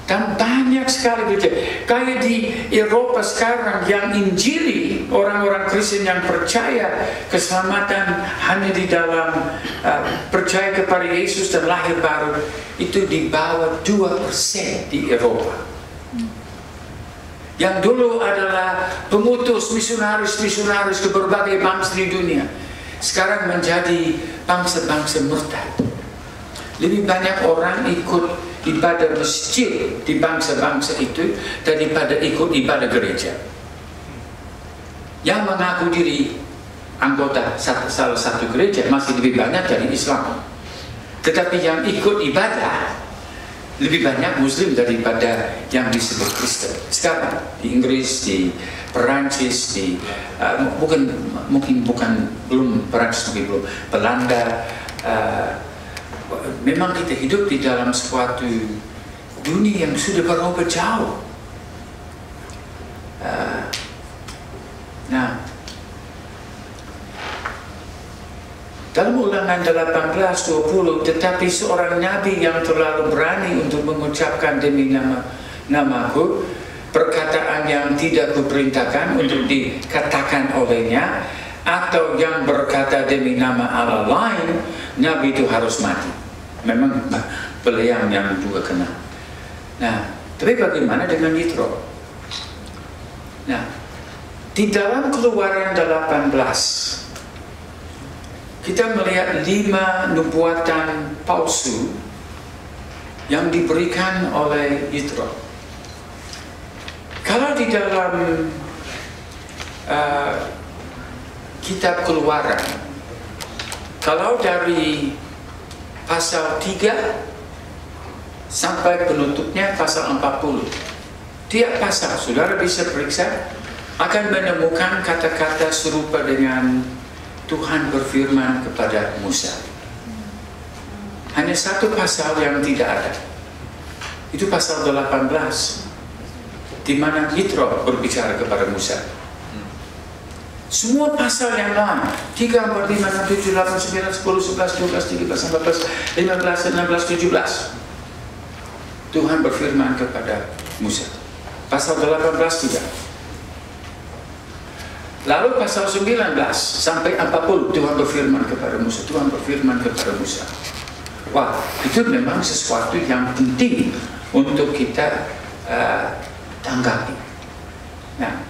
Dan banyak sekali gereja. Kayak di Eropa sekarang yang injili orang-orang Kristen yang percaya keselamatan hanya di dalam percaya kepada Yesus dan lahir baru, itu di bawah 2% di Eropa. Yang dulu adalah pemutus misionaris ke berbagai bangsa di dunia, sekarang menjadi bangsa-bangsa murtad. Lebih banyak orang ikut ibadah masjid di bangsa-bangsa itu daripada ikut ibadah gereja. Yang mengaku diri anggota salah satu gereja masih lebih banyak dari Islam. Tetapi yang ikut ibadah lebih banyak Muslim daripada yang disebut Kristen. Sekarang di Inggris, di Perancis, di belum Perancis, mungkin belum Belanda. Memang kita hidup di dalam suatu dunia yang sudah berubah jauh. Nah, dalam Ulangan 18:20, tetapi seorang nabi yang terlalu berani untuk mengucapkan demi namaku perkataan yang tidak kuperintahkan untuk dikatakan olehnya, atau yang berkata demi nama Allah lain, nabi itu harus mati. Memang beliau yang juga kena. Nah, tapi bagaimana dengan Yitro? Nah, di dalam Keluaran 18 kita melihat 5 nubuatan palsu yang diberikan oleh Yitro. Kalau di dalam kitab Keluaran, kalau dari pasal 3 sampai penutupnya pasal 40, tiap pasal saudara bisa periksa akan menemukan kata-kata serupa dengan Tuhan berfirman kepada Musa. Hanya satu pasal yang tidak ada, itu pasal 18, di mana Yitro berbicara kepada Musa. Semua pasal yang lain, 3, 4, 5, 6, 7, 8, 9, 10, 11, 12, 13, 14, 15, 16, 17. Tuhan berfirman kepada Musa. Pasal 18 tidak. Lalu pasal 19 sampai 40 Tuhan berfirman kepada Musa. Tuhan berfirman kepada Musa. Wah, itu memang sesuatu yang penting untuk kita tanggapi. Nah,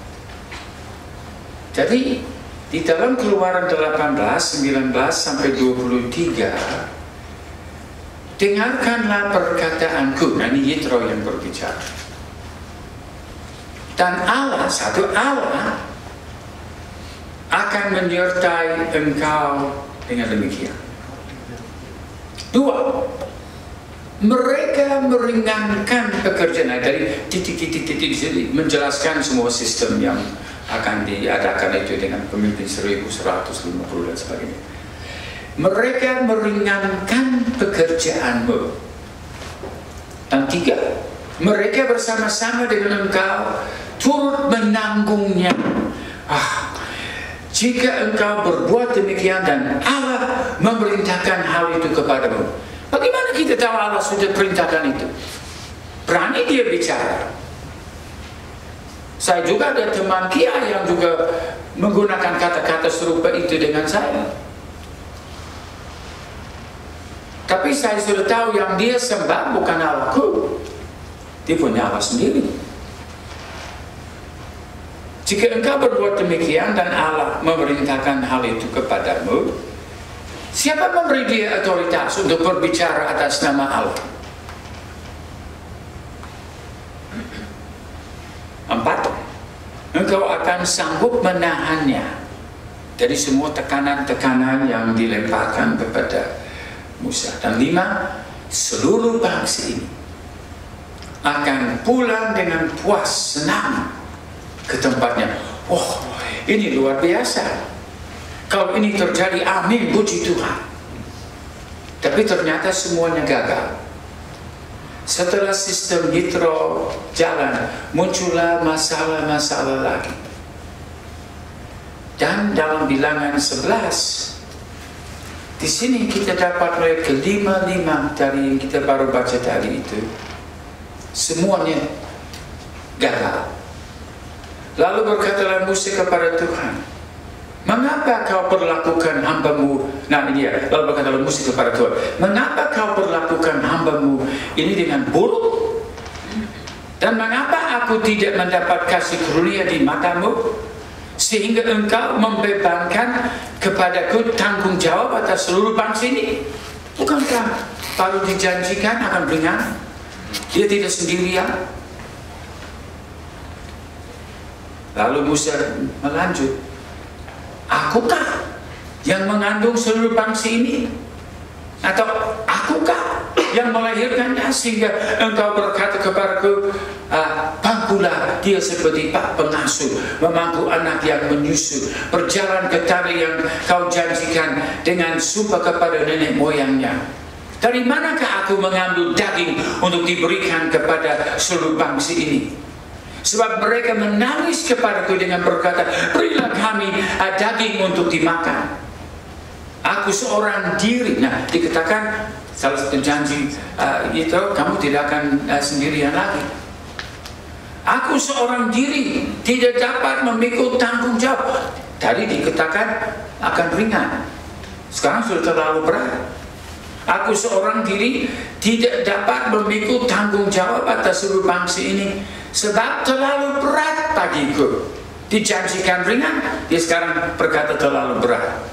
jadi di dalam Keluaran 18, 19 sampai 23, dengarkanlah perkataanku. Nah, ini Yitro yang berbicara. Dan Allah, satu Allah akan menyertai engkau dengan demikian. 2, mereka meringankan pekerjaan. Nah, dari titik-titik di sini menjelaskan semua sistem yang akan diadakan itu dengan pemimpin 1150 dan sebagainya. Mereka meringankan pekerjaanmu. Dan 3, mereka bersama-sama dengan engkau turut menanggungnya. Jika engkau berbuat demikian dan Allah memerintahkan hal itu kepadamu, bagaimana kita tahu Allah sudah perintahkan itu? Berani dia bicara. Saya juga ada teman kiai yang juga menggunakan kata-kata serupa itu dengan saya. Tapi saya sudah tahu yang dia sembah bukan Allahku. Dia punya Allah sendiri. Jika engkau berbuat demikian dan Allah memerintahkan hal itu kepadamu, siapa memberi dia otoritas untuk berbicara atas nama Allah? 4. Engkau akan sanggup menahannya dari semua tekanan-tekanan yang dilemparkan kepada Musa. Dan 5. Seluruh bangsa ini akan pulang dengan puas, senang ke tempatnya. Oh, ini luar biasa. Kalau ini terjadi, amin, puji Tuhan. Tapi ternyata semuanya gagal. Setelah sistem Yitro jalan, muncullah masalah-masalah lagi. Dan dalam bilangan 11, di sini kita dapat melihat kelima-lima dari yang kita baru baca tadi itu, semuanya gagal. Lalu berkatalah Musa kepada Tuhan, mengapa kau perlakukan hambamu? Nah ini dia. Lalu berkatalah Musa kepada Tuhan, mengapa kau perlakukan hambamu ini dengan buruk? Dan mengapa aku tidak mendapat kasih karunia di matamu, sehingga engkau membebankan kepadaku tanggung jawab atas seluruh bangsa ini? Bukankah baru dijanjikan akan ringan? Dia tidak sendirian. Lalu Musa melanjut, akukah yang mengandung seluruh bangsa ini? Atau akukah yang melahirkannya, sehingga engkau berkata kepadaku, pangkulah dia seperti pak pengasuh memangku anak yang menyusu, berjalan ke tanah yang kau janjikan dengan sumpah kepada nenek moyangnya. Dari manakah aku mengambil daging untuk diberikan kepada seluruh bangsa ini? Sebab mereka menangis kepadaku dengan berkata, berilah kami daging untuk dimakan. Aku seorang diri. Nah, dikatakan salah satu janji itu, kamu tidak akan sendirian lagi. Aku seorang diri, tidak dapat memikul tanggung jawab. Tadi dikatakan akan ringan, sekarang sudah terlalu berat. Aku seorang diri tidak dapat memikul tanggung jawab atas seluruh bangsa ini, sebab terlalu berat bagiku. Dijanjikan ringan, dia sekarang berkata terlalu berat.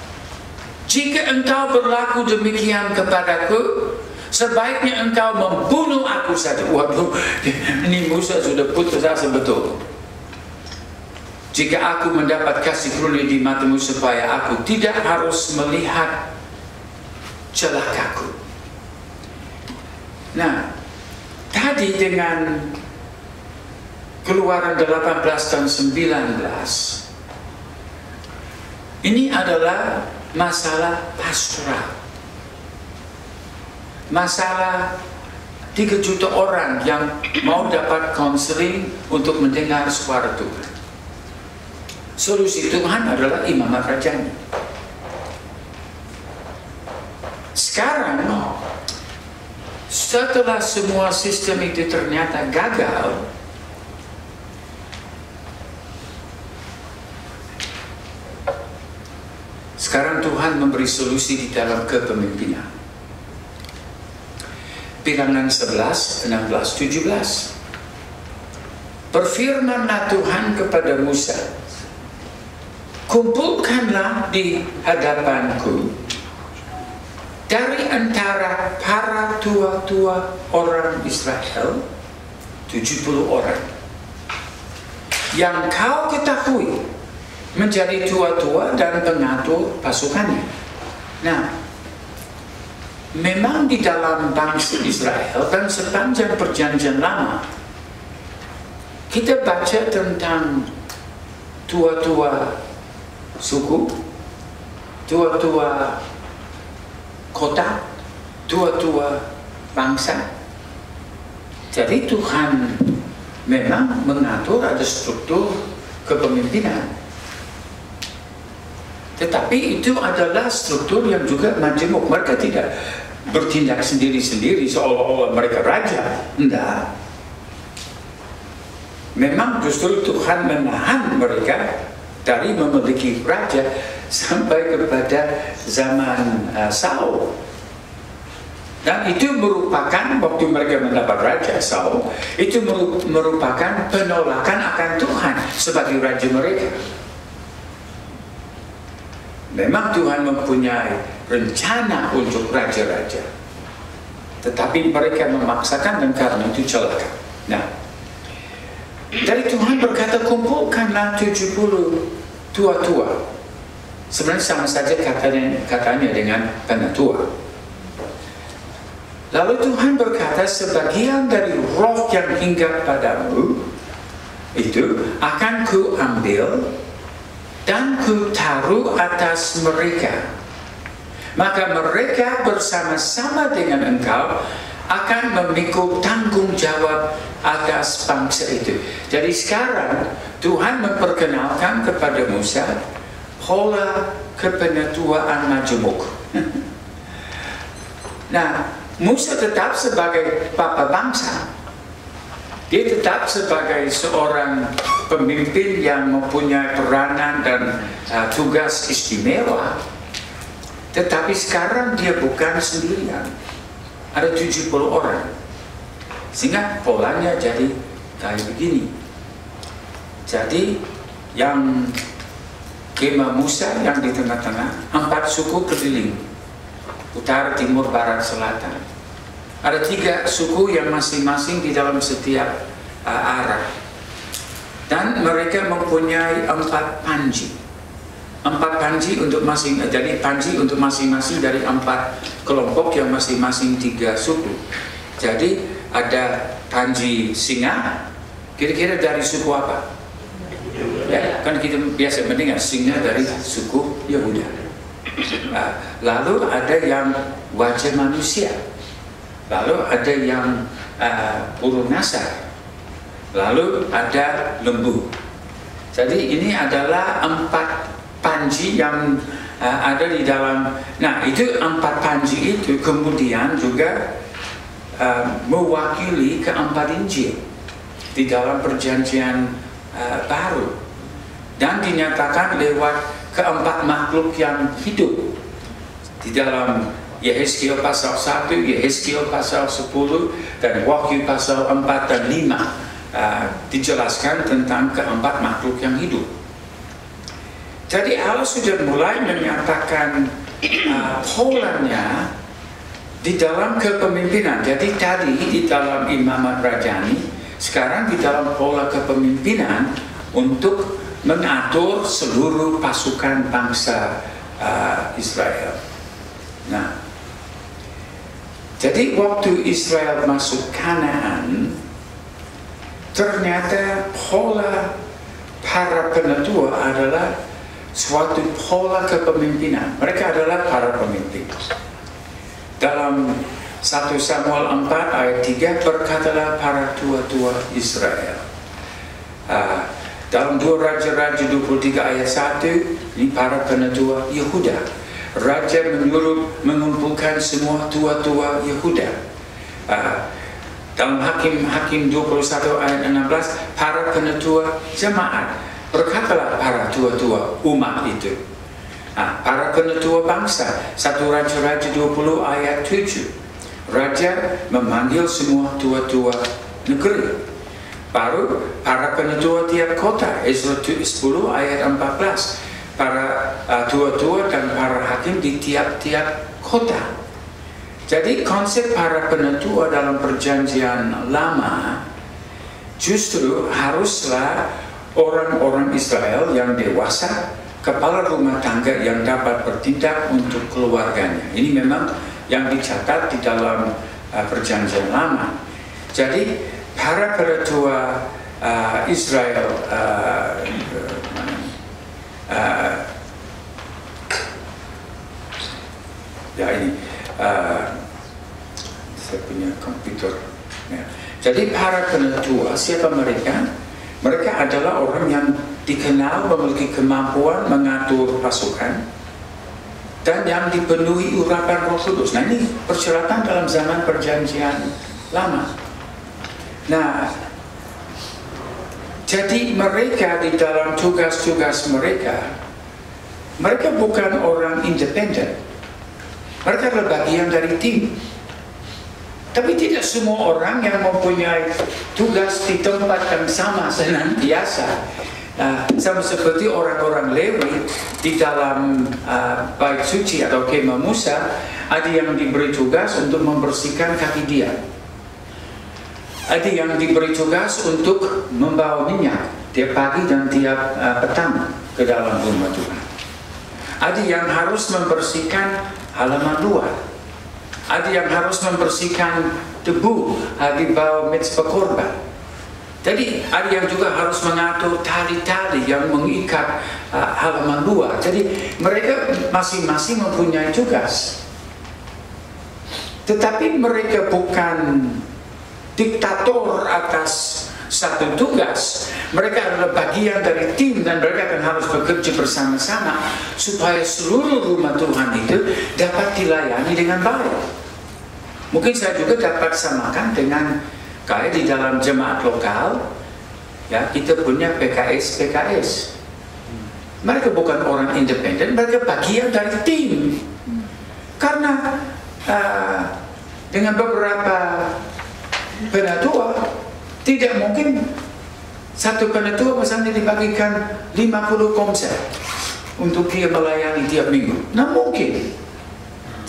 Jika engkau berlaku demikian kepadaku, sebaiknya engkau membunuh aku saja. Waduh, ini Musa sudah putus asa betul. Jika aku mendapat kasih karunia di matamu, supaya aku tidak harus melihat celakaku. Nah, tadi dengan Keluaran 18 dan 19, ini adalah masalah pastoral, masalah 3 juta orang yang mau dapat konseling untuk mendengar suara Tuhan. Solusi Tuhan adalah imamat rajanya. Sekarang, setelah semua sistem itu ternyata gagal, sekarang Tuhan memberi solusi di dalam kepemimpinan. Bilangan 11, 16, 17. Berfirmanlah Tuhan kepada Musa, kumpulkanlah di hadapanku dari antara para tua-tua orang Israel 70 orang yang kau ketahui menjadi tua-tua dan pengatur pasukannya. Nah, memang di dalam bangsa Israel dan sepanjang perjanjian lama, kita baca tentang tua-tua suku, tua-tua kota, tua-tua bangsa. Jadi Tuhan memang mengatur, ada struktur kepemimpinan. Tetapi itu adalah struktur yang juga majemuk. Mereka tidak bertindak sendiri-sendiri seolah-olah mereka raja. Tidak. Memang justru Tuhan menahan mereka dari memiliki raja sampai kepada zaman Saul. Dan itu merupakan, waktu mereka mendapat Raja Saul, itu merupakan penolakan akan Tuhan sebagai Raja mereka. Memang Tuhan mempunyai rencana untuk raja-raja, tetapi mereka memaksakan dan karena itu celaka. Nah, dari Tuhan berkata, kumpulkanlah 70 tua-tua. Sebenarnya sama saja katanya dengan penatua. Lalu Tuhan berkata, sebagian dari roh yang hinggap padamu itu akan kuambil dan ku taruh atas mereka. Maka mereka bersama-sama dengan engkau akan memikul tanggung jawab atas bangsa itu. Jadi sekarang Tuhan memperkenalkan kepada Musa pola kepenatuaan majemuk. Nah, Musa tetap sebagai papa bangsa. Dia tetap sebagai seorang pemimpin yang mempunyai peranan dan tugas istimewa. Tetapi sekarang dia bukan sendirian. Ada 70 orang. Sehingga polanya jadi kayak begini. Jadi yang kemah Musa yang di tengah-tengah, 4 suku keliling. Utara, timur, barat, selatan. Ada 3 suku yang masing-masing di dalam setiap arah. Dan mereka mempunyai 4 panji. 4 panji untuk jadi panji untuk masing-masing dari 4 kelompok yang masing-masing 3 suku. Jadi ada panji singa, kira-kira dari suku apa? Ya, kan kita biasa mendengar singa dari suku Yehuda. Lalu ada yang wajah manusia. Lalu ada yang burung nasar. Lalu ada lembu. Jadi ini adalah 4 panji yang ada di dalam. Nah, itu 4 panji itu kemudian juga mewakili ke-4 Injil di dalam perjanjian baru. Dan dinyatakan lewat ke-4 makhluk yang hidup di dalam Yehezkiel pasal 1, Yehezkiel pasal 10, dan Wahyu pasal 4 dan 5 dijelaskan tentang ke-4 makhluk yang hidup. Jadi Allah sudah mulai menyatakan polanya di dalam kepemimpinan. Jadi tadi di dalam imamat rajani, sekarang di dalam pola kepemimpinan untuk mengatur seluruh pasukan bangsa Israel. Nah, jadi waktu Israel masuk Kanaan, ternyata pola para penatua adalah suatu pola kepemimpinan. Mereka adalah para pemimpin. Dalam 1 Samuel 4 ayat 3 berkatalah para tua-tua Israel. Dalam 2 Raja-Raja 23 ayat 1, ini para penatua Yehuda. Raja menyuruh mengumpulkan semua tua-tua Yehuda. Dalam Hakim 21 ayat 16, para penatua jemaat. Berkatalah para tua-tua umat itu. Para penatua bangsa, 1 Raja-Raja 20 ayat 7. Raja memanggil semua tua-tua negeri. Baru para penatua tiap kota, Ezra 10 ayat 14. Para tua-tua dan para hakim di tiap-tiap kota. Jadi konsep para penatua dalam perjanjian lama justru haruslah orang-orang Israel yang dewasa, kepala rumah tangga yang dapat bertindak untuk keluarganya. Ini memang yang dicatat di dalam perjanjian lama. Jadi para penatua Israel saya punya komputer ya. Jadi para penatua, siapa mereka? Mereka adalah orang yang dikenal memiliki kemampuan mengatur pasukan dan yang dipenuhi urapan Roh Kudus. Nah, ini persyaratan dalam zaman perjanjian lama. Nah, jadi mereka di dalam tugas-tugas mereka bukan orang independen. Mereka adalah bagian dari tim. Tapi tidak semua orang yang mempunyai tugas di tempat yang sama senantiasa. Sama seperti orang-orang Lewi di dalam bait suci atau kemah Musa, ada yang diberi tugas untuk membersihkan kaki dia. Ada yang diberi tugas untuk membawa minyak tiap pagi dan tiap petang ke dalam rumah Tuhan. Ada yang harus membersihkan halaman luar. Ada yang harus membersihkan debu di bawah mezbah korban. Jadi ada yang juga harus mengatur tali-tali yang mengikat halaman luar. Jadi mereka masing-masing mempunyai tugas. Tetapi mereka bukan diktator atas satu tugas. Mereka adalah bagian dari tim dan mereka akan harus bekerja bersama-sama supaya seluruh rumah Tuhan itu dapat dilayani dengan baik. Mungkin saya juga dapat samakan dengan kayak di dalam jemaat lokal, ya kita punya PKS. Mereka bukan orang independen, mereka bagian dari tim. Karena dengan beberapa penatua tidak mungkin satu penatua misalnya dibagikan 50 komsel untuk dia melayani tiap minggu. Nah mungkin.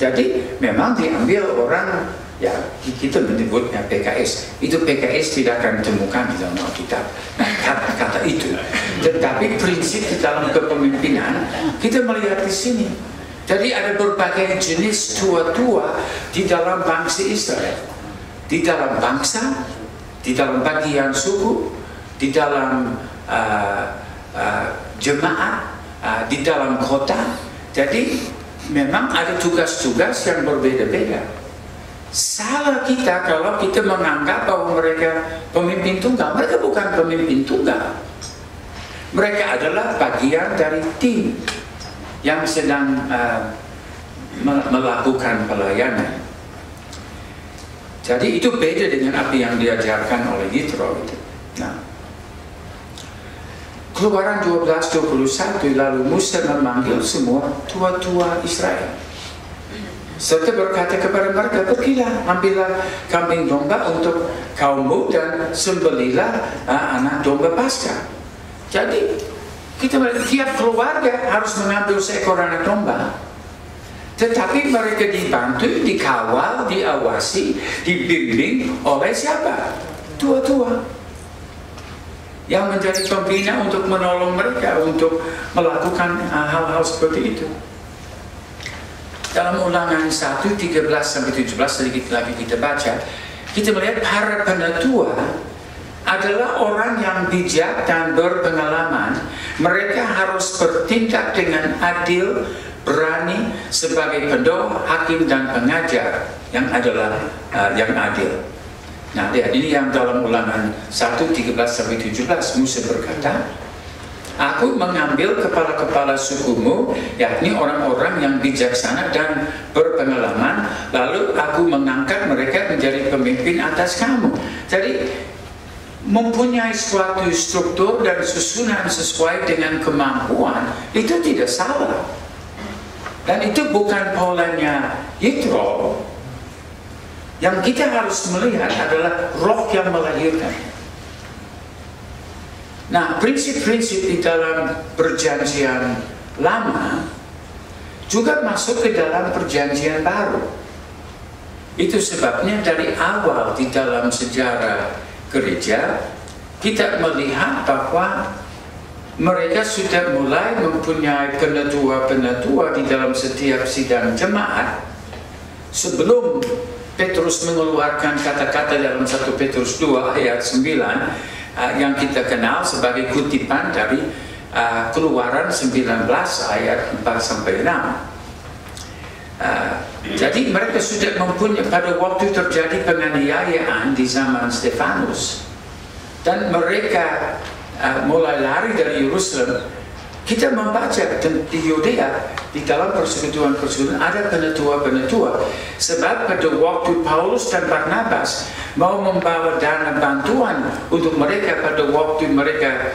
Jadi memang diambil orang, ya kita menyebutnya PKS. Itu PKS tidak akan ditemukan di dalam Alkitab. Nah kata-kata itu. Tetapi prinsip di dalam kepemimpinan kita melihat di sini. Jadi ada berbagai jenis tua-tua di dalam bangsa Israel. Di dalam bangsa, di dalam bagian suku, di dalam jemaat, di dalam kota. Jadi memang ada tugas-tugas yang berbeda-beda. Salah kita kalau kita menganggap bahwa mereka pemimpin tunggal. Mereka bukan pemimpin tunggal. Mereka adalah bagian dari tim yang sedang melakukan pelayanan. Jadi itu beda dengan apa yang diajarkan oleh Yitro. Nah, Keluaran 12:21, lalu Musa memanggil semua tua-tua Israel serta berkata kepada mereka, pergilah, ambillah kambing domba untuk kaummu dan sembelilah anak domba Paskah. Jadi kita melihat tiap keluarga harus mengambil seekor anak domba. Tetapi mereka dibantu, dikawal, diawasi, dibimbing oleh siapa? Tua-tua yang menjadi pembina untuk menolong mereka untuk melakukan hal-hal seperti itu. Dalam Ulangan 1:13-17 sedikit lagi kita baca, kita melihat para penatua adalah orang yang bijak dan berpengalaman. Mereka harus bertindak dengan adil, berani sebagai pendoa, hakim dan pengajar yang adalah yang adil. Nah, lihat ini yang dalam Ulangan 1:13-17, Musa berkata, aku mengambil kepala-kepala sukumu, yakni orang-orang yang bijaksana dan berpengalaman, lalu aku mengangkat mereka menjadi pemimpin atas kamu. Jadi mempunyai suatu struktur dan susunan sesuai dengan kemampuan itu tidak salah. Dan itu bukan polanya Yitro. Yang kita harus melihat adalah roh yang melahirkan. Nah, prinsip-prinsip di dalam perjanjian lama juga masuk ke dalam perjanjian baru. Itu sebabnya dari awal di dalam sejarah gereja kita melihat bahwa mereka sudah mulai mempunyai penatua-penatua di dalam setiap sidang jemaat sebelum Petrus mengeluarkan kata-kata dalam 1 Petrus 2 ayat 9 yang kita kenal sebagai kutipan dari Keluaran 19 ayat 4-6. Jadi mereka sudah mempunyai, pada waktu terjadi penganiayaan di zaman Stefanus dan mereka mulai lari dari Yerusalem. Kita membaca di Yudea, di dalam persekutuan-persekutuan ada penatua-penatua. Sebab pada waktu Paulus dan Barnabas mau membawa dana bantuan untuk mereka pada waktu mereka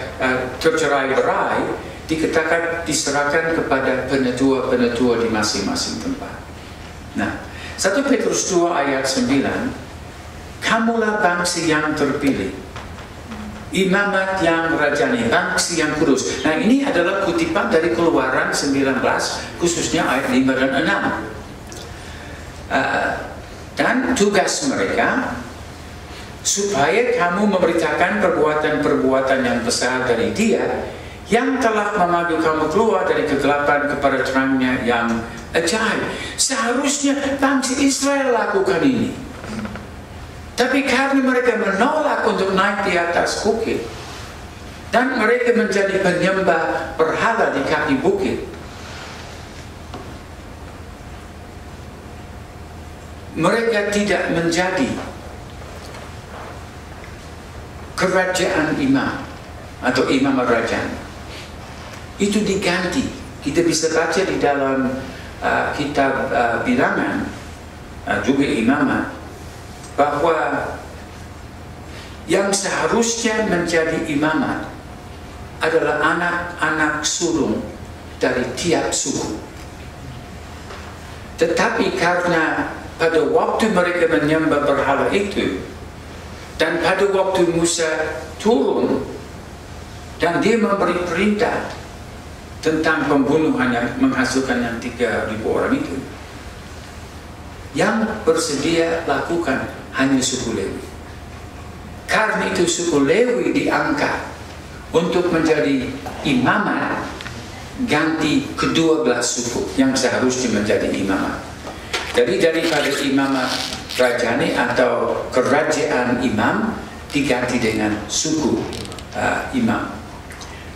tercerai-berai, dikatakan diserahkan kepada penatua-penatua di masing-masing tempat. Nah, 1 Petrus 2 ayat 9 kamulah bangsa yang terpilih, imamat yang rajani, bangsa yang kudus. Nah, ini adalah kutipan dari Keluaran 19, khususnya ayat 5 dan 6. Dan tugas mereka supaya kamu memberitakan perbuatan-perbuatan yang besar dari Dia yang telah memanggil kamu keluar dari kegelapan kepada terangnya yang ajaib. Seharusnya bangsa Israel lakukan ini, tapi karena mereka menolak untuk naik di atas bukit dan mereka menjadi penyembah berhala di kaki bukit, mereka tidak menjadi kerajaan imam atau imam raja. Itu diganti. Kita bisa baca di dalam kitab Bilangan, juga imamat, bahwa yang seharusnya menjadi imamat adalah anak-anak sulung dari tiap suku. Tetapi karena pada waktu mereka menyembah berhala itu, dan pada waktu Musa turun dan dia memberi perintah tentang pembunuhan yang menghasilkan yang 3.000 orang itu, yang bersedia lakukan hanya suku Lewi. Karena itu suku Lewi diangkat untuk menjadi imamat ganti ke-12 suku yang seharusnya menjadi imamat. Jadi daripada imamat rajani atau kerajaan imam diganti dengan suku imam.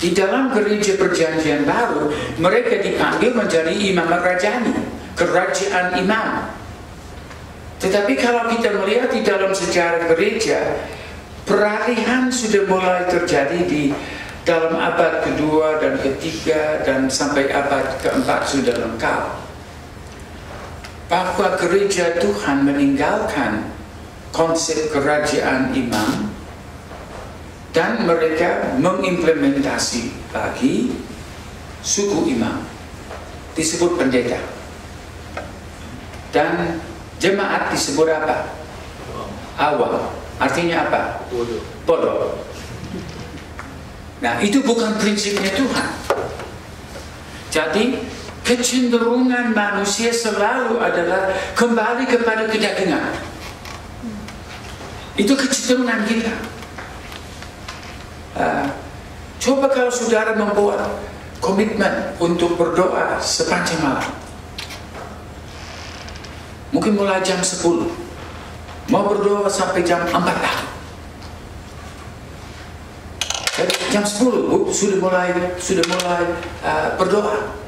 Di dalam gereja perjanjian baru, mereka dipanggil menjadi imam rajani, kerajaan imam. Tetapi kalau kita melihat di dalam sejarah gereja, peralihan sudah mulai terjadi di dalam abad kedua dan ketiga dan sampai abad keempat sudah lengkap. Bahwa gereja Tuhan meninggalkan konsep kerajaan imam dan mereka mengimplementasi bagi suku imam, disebut pendeta, dan jemaat disebut apa? Awam. Artinya apa? Bodoh. Nah, itu bukan prinsipnya Tuhan. Jadi kecenderungan manusia selalu adalah kembali kepada kedagingan. Itu kecenderungan kita. Coba kalau saudara membuat komitmen untuk berdoa sepanjang malam, mungkin mulai jam 10, mau berdoa sampai jam 4 pagi. Jadi jam 10 sudah mulai berdoa.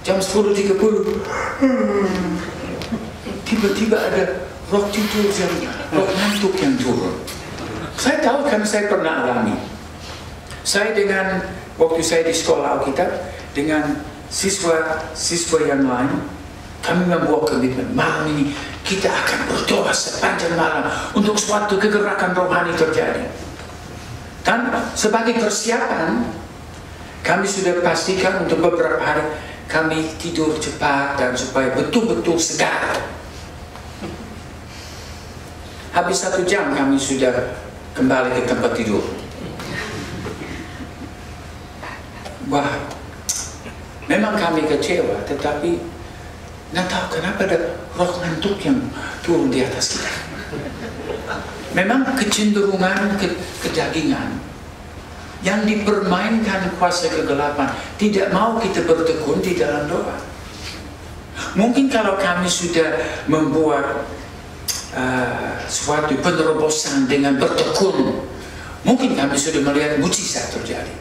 Jam 10.30 tiba-tiba ada roh tidur, roh ngantuk yang turun. Saya tahu karena saya pernah alami. Saya dengan waktu saya di sekolah Alkitab dengan siswa yang lain, kami membuat komitmen malam ini kita akan berdoa sepanjang malam untuk suatu kegerakan rohani terjadi. Dan sebagai persiapan, kami sudah pastikan untuk beberapa hari kami tidur cepat dan supaya betul-betul segar. Habis 1 jam kami sudah kembali ke tempat tidur. Wah, memang kami kecewa, tetapi nggak tahu kenapa ada roh ngantuk yang turun di atas kita. Memang kecenderungan kedagingan yang dipermainkan kuasa kegelapan, tidak mau kita bertekun di dalam doa. Mungkin kalau kami sudah membuat suatu penerobosan dengan bertekun, mungkin kami sudah melihat mujizat terjadi.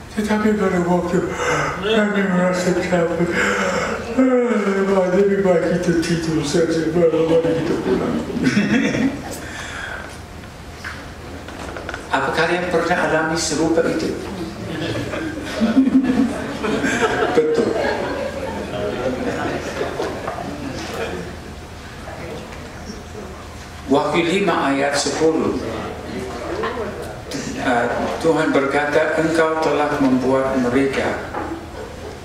Tetapi pada waktu kami merasa capek, lebih baik kita tidur saja, baru kita pulang. Apa kalian pernah alami serupa itu? Betul. Wahyu 5 ayat 10. Tuhan berkata, engkau telah membuat mereka.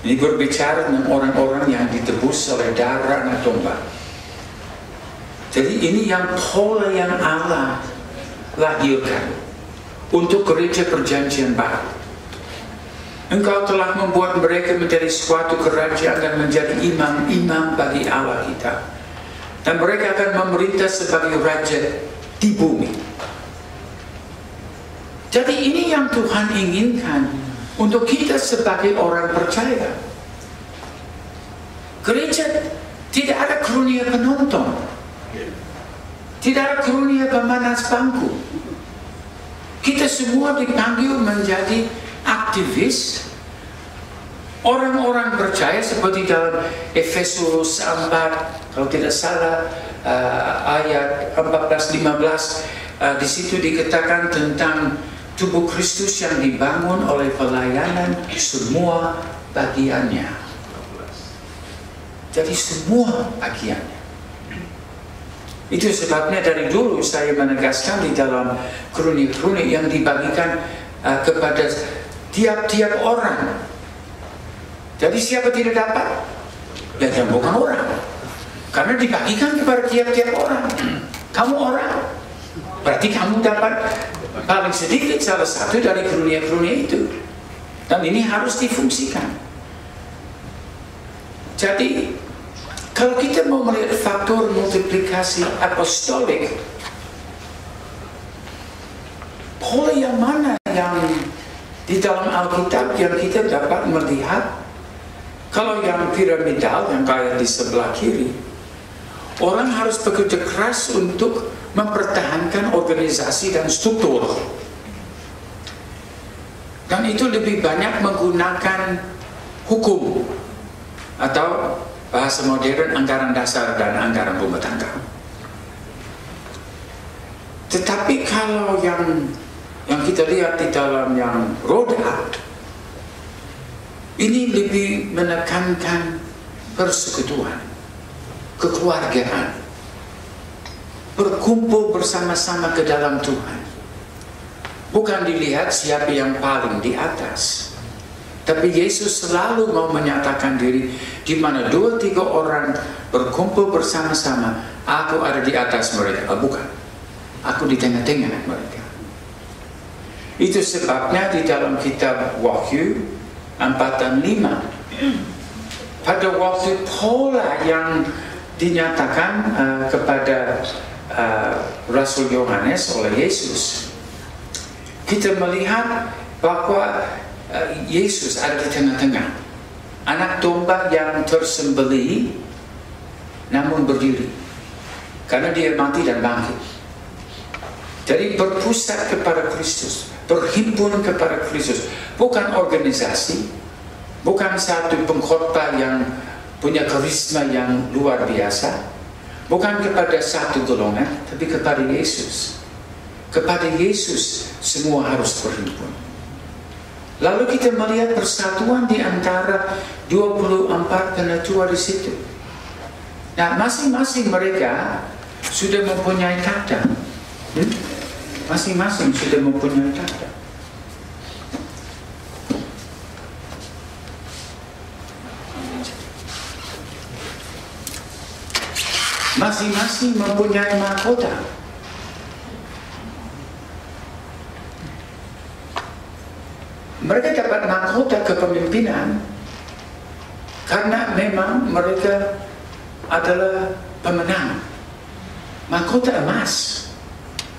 Ini berbicara dengan orang-orang yang ditebus oleh darah anak domba. Jadi ini yang pola yang Allah lahirkan untuk gereja perjanjian baru. Engkau telah membuat mereka menjadi suatu kerajaan dan menjadi imam-imam bagi Allah kita. Dan mereka akan memerintah sebagai raja di bumi. Jadi ini yang Tuhan inginkan untuk kita sebagai orang percaya. Gereja tidak ada karunia penonton. Tidak ada karunia pemanas bangku. Kita semua dipanggil menjadi aktivis, orang-orang percaya seperti dalam Efesus 4, kalau tidak salah ayat 14-15, di situ dikatakan tentang tubuh Kristus yang dibangun oleh pelayanan semua bagiannya. Jadi semua bagiannya. Itu sebabnya dari dulu saya menegaskan di dalam karunia-karunia yang dibagikan kepada tiap-tiap orang. Jadi siapa tidak dapat? Ya yang bukan orang. Karena dibagikan kepada tiap-tiap orang. Kamu orang, berarti kamu dapat paling sedikit salah satu dari karunia-karunia itu. Dan ini harus difungsikan. Jadi kalau kita mau melihat faktor multiplikasi apostolik, pola yang mana yang di dalam Alkitab yang kita dapat melihat? Kalau yang piramidal, yang kayak di sebelah kiri, orang harus bekerja keras untuk mempertahankan organisasi dan struktur. Dan itu lebih banyak menggunakan hukum atau bahasa modern anggaran dasar dan anggaran rumah tangga. Tetapi kalau yang kita lihat di dalam yang roda, ini lebih menekankan persekutuan, kekeluargaan, berkumpul bersama-sama ke dalam Tuhan. Bukan dilihat siapa yang paling di atas. Tapi Yesus selalu mau menyatakan diri, di mana 2-3 orang berkumpul bersama-sama, aku ada di atas mereka. Bukan, aku di tengah-tengah mereka. Itu sebabnya di dalam kitab Wahyu 4 dan 5, pada waktu pola yang dinyatakan kepada Rasul Yohanes oleh Yesus, kita melihat bahwa Yesus ada di tengah-tengah, anak domba yang tersembelih namun berdiri karena dia mati dan bangkit. Jadi berpusat kepada Kristus, berhimpun kepada Kristus, bukan organisasi, bukan satu pengkhotbah yang punya karisma yang luar biasa, bukan kepada satu golongan, tapi kepada Yesus. Kepada Yesus semua harus berhimpun. Lalu kita melihat persatuan di antara 24 penatua di situ. Nah, masing-masing mereka sudah mempunyai tanda. Masing-masing sudah mempunyai tanda. Masing-masing mempunyai mahkota. Mereka dapat mahkota kepemimpinan karena memang mereka adalah pemenang. Mahkota emas.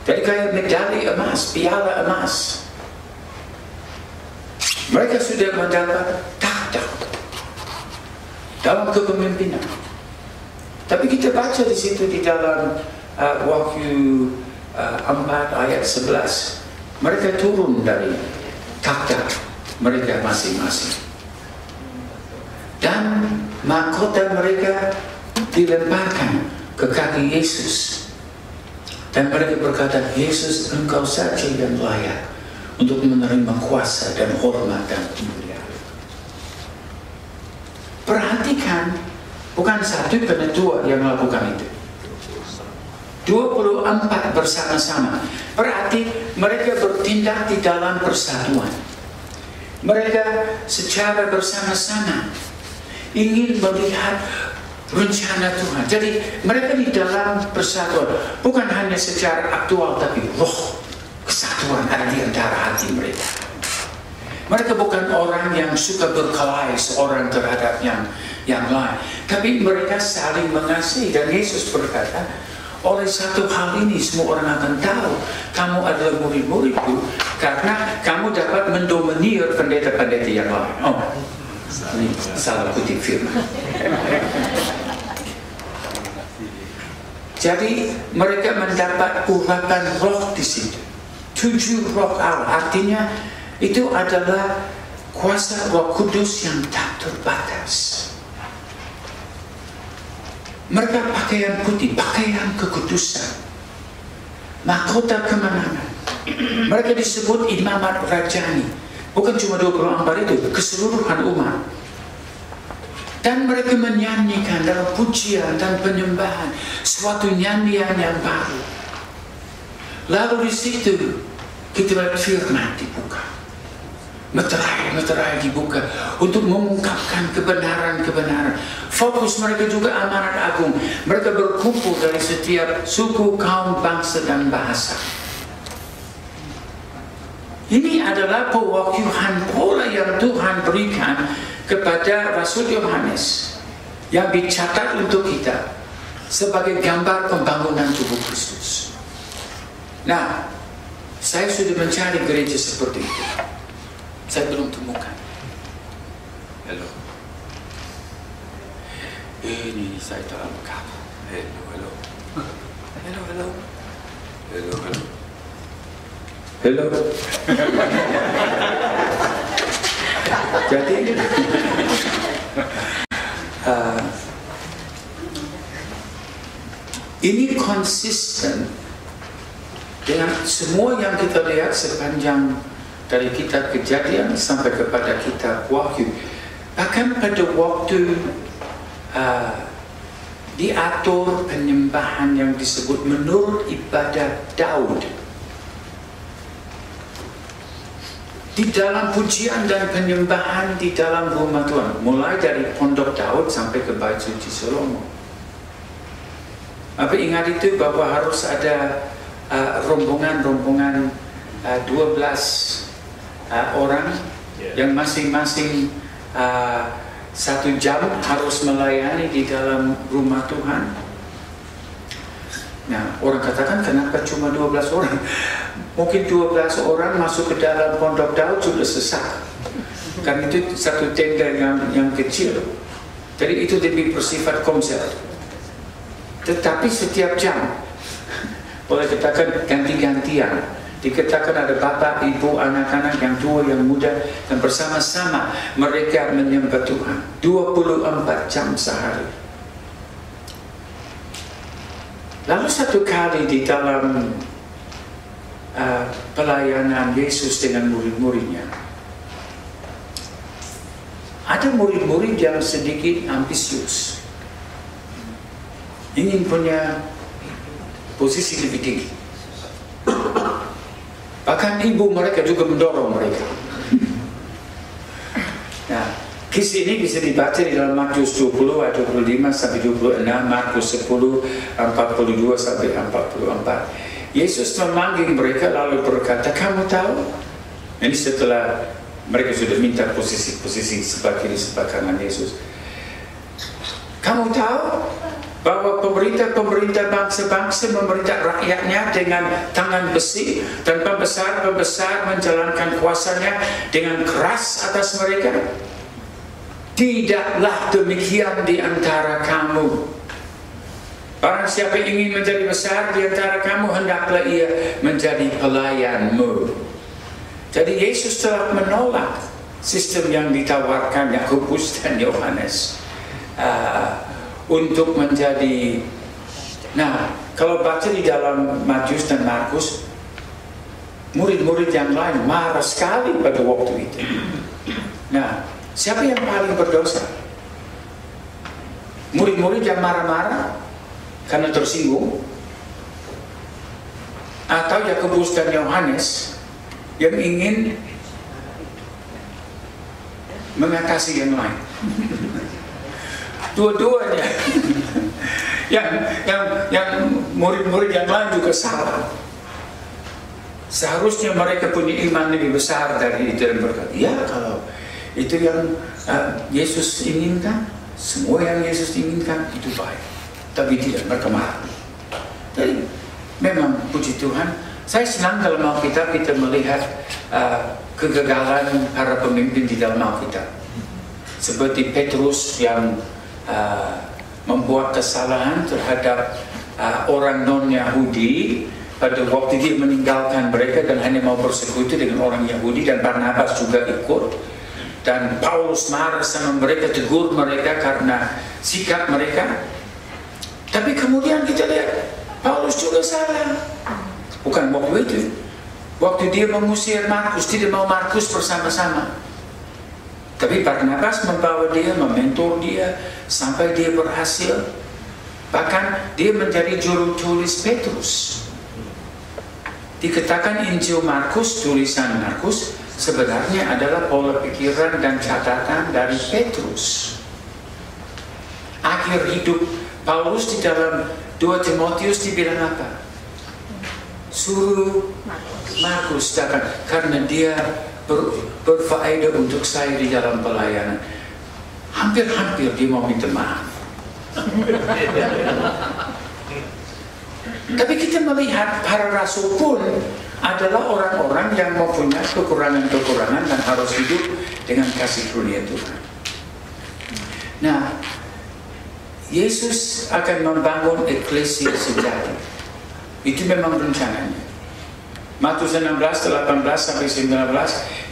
Jadi kayak medali emas, piala emas. Mereka sudah mendapat takhta dalam kepemimpinan. Tapi kita baca di situ di dalam Wahyu 4 ayat 11, mereka turun dari takhta mereka masing-masing. Dan mahkota mereka dilemparkan ke kaki Yesus. Dan mereka berkata, Yesus, engkau saja yang layak untuk menerima kuasa dan hormat dan kemuliaan. Perhatikan, bukan satu penatua yang melakukan itu. 24 bersama-sama. Berarti mereka bertindak di dalam persatuan. Mereka secara bersama-sama ingin melihat rencana Tuhan. Jadi mereka di dalam persatuan, bukan hanya secara aktual, tapi roh kesatuan ada di antara hati mereka. Mereka bukan orang yang suka berkelahi seorang terhadap yang lain, tapi mereka saling mengasihi. Dan Yesus berkata, oleh satu hal ini semua orang akan tahu kamu adalah murid-muridku, karena kamu dapat mendominir pendeta-pendeta yang lain. Oh, ini salah kutip firman. Jadi mereka mendapat urapan roh di situ. 7 roh Allah, artinya itu adalah kuasa Roh Kudus yang tak terbatas. Mereka pakaian putih, pakaian kekudusan, mahkota kemenangan. Mereka disebut imamat rajani, bukan cuma 24 itu, keseluruhan umat. Dan mereka menyanyikan dalam pujian dan penyembahan suatu nyanyian yang baru. Lalu di situ kita lihat firman dibuka. Meterai dibuka untuk mengungkapkan kebenaran-kebenaran. Fokus mereka juga amanat agung. Mereka berkumpul dari setiap suku, kaum, bangsa, dan bahasa. Ini adalah pewahyuan pola yang Tuhan berikan kepada Rasul Yohanes yang dicatat untuk kita sebagai gambar pembangunan tubuh Kristus. Nah, saya sudah mencari gereja seperti itu. Saya belum temukan. Halo. Ini saya dalam kapal. Halo. Jadi ini konsisten dengan semua yang kita lihat sepanjang dari kitab Kejadian sampai kepada kitab Wahyu. Bahkan pada waktu diatur penyembahan yang disebut menurut ibadat Daud, di dalam pujian dan penyembahan di dalam rumah Tuhan, mulai dari pondok Daud sampai ke Bait Suci Salomo. Apa ingat itu bahwa harus ada rombongan 12 orang yang masing-masing 1 jam harus melayani di dalam rumah Tuhan. Nah, orang katakan kenapa cuma 12 orang? Mungkin 12 orang masuk ke dalam pondok Daud sudah sesak. Kan itu satu tenda yang kecil. Jadi itu lebih bersifat konsep. Tetapi setiap jam, boleh katakan ganti-gantian. Dikatakan ada bapak, ibu, anak-anak yang tua, yang muda, dan bersama-sama mereka menyembah Tuhan 24 jam sehari. Lalu satu kali di dalam pelayanan Yesus dengan murid-muridnya, ada murid-murid yang sedikit ambisius, ingin punya posisi lebih tinggi. Bahkan ibu mereka juga mendorong mereka. Nah, kisah ini bisa dibaca di dalam Matius 20 ayat 25 sampai 26, Markus 10 42 sampai 44. Yesus memanggil mereka lalu berkata, kamu tahu? Ini setelah mereka sudah minta posisi sebelah kiri sebelah kanan Yesus. Kamu tahu bahwa pemerintah bangsa-bangsa memerintah rakyatnya dengan tangan besi, dan pembesar-pembesar menjalankan kuasanya dengan keras atas mereka? Tidaklah demikian di antara kamu. Barang siapa ingin menjadi besar di antara kamu, hendaklah ia menjadi pelayanmu. Jadi Yesus telah menolak sistem yang ditawarkan Yakobus dan Yohanes untuk menjadi. Nah, kalau baca di dalam Matius dan Markus, murid-murid yang lain marah sekali pada waktu itu. Nah, siapa yang paling berdosa? Murid-murid yang marah-marah karena tersinggung, atau Yakobus dan Yohanes yang ingin mengatasi yang lain? dua-duanya. yang murid-murid yang lain juga salah. Seharusnya mereka punya iman lebih besar dari itu dan berkata, ya kalau itu yang Yesus inginkan, semua yang Yesus inginkan itu baik. Tapi tidak, mereka marah. Jadi memang puji Tuhan, saya senang dalam Alkitab kita melihat kegagalan para pemimpin di dalam Alkitab. Seperti Petrus yang membuat kesalahan terhadap orang non-Yahudi pada waktu dia meninggalkan mereka dan hanya mau bersekutu dengan orang Yahudi, dan Barnabas juga ikut. Dan Paulus marah sama mereka, tegur mereka karena sikap mereka. Tapi kemudian kita lihat Paulus juga salah. Bukan waktu itu. Waktu dia mengusir Markus, tidak mau Markus bersama-sama. Tapi Barnabas membawa dia, mementor dia sampai dia berhasil. Bahkan dia menjadi juru tulis Petrus. Dikatakan Injil Markus, tulisan Markus sebenarnya adalah pola pikiran dan catatan dari Petrus. Akhir hidup Paulus di dalam 2 Timotius dibilang apa? Suruh Markus datang karena dia berfaedah untuk saya di dalam pelayanan. Hampir-hampir dia mau minta maaf. Tapi kita melihat para rasul pun adalah orang-orang yang mempunyai kekurangan-kekurangan dan harus hidup dengan kasih karunia Tuhan. Nah, Yesus akan membangun eklesia sejati. Itu memang rencananya. Matius 16:18-19,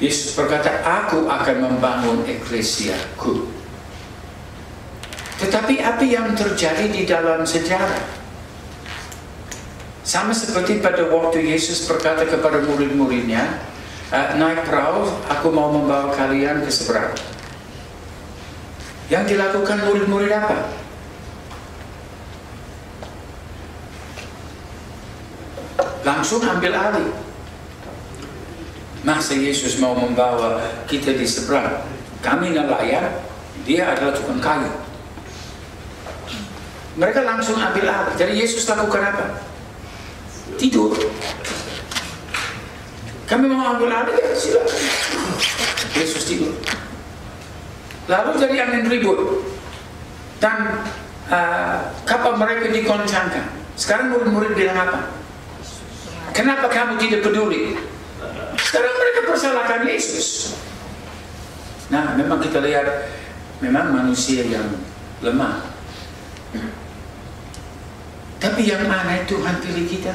Yesus berkata, aku akan membangun eklesiaku. Tetapi apa yang terjadi di dalam sejarah? Sama seperti pada waktu Yesus berkata kepada murid-muridnya, naik perahu, aku mau membawa kalian ke seberang. Yang dilakukan murid-murid apa? Langsung ambil alih. Masa Yesus mau membawa kita di seberang? Kami nelayan, dia adalah tukang kayu. Mereka langsung ambil alih. Jadi Yesus lakukan apa? Tidur. Kami mau ambil alih, ya silakan. Yesus tidur. Lalu jadi angin ribut dan kapal mereka dikoncangkan. Sekarang murid-murid bilang apa? Kenapa kamu tidak peduli? Sekarang mereka persalahkan Yesus. Nah, memang kita lihat memang manusia yang lemah. Tapi yang aneh, Tuhan pilih kita.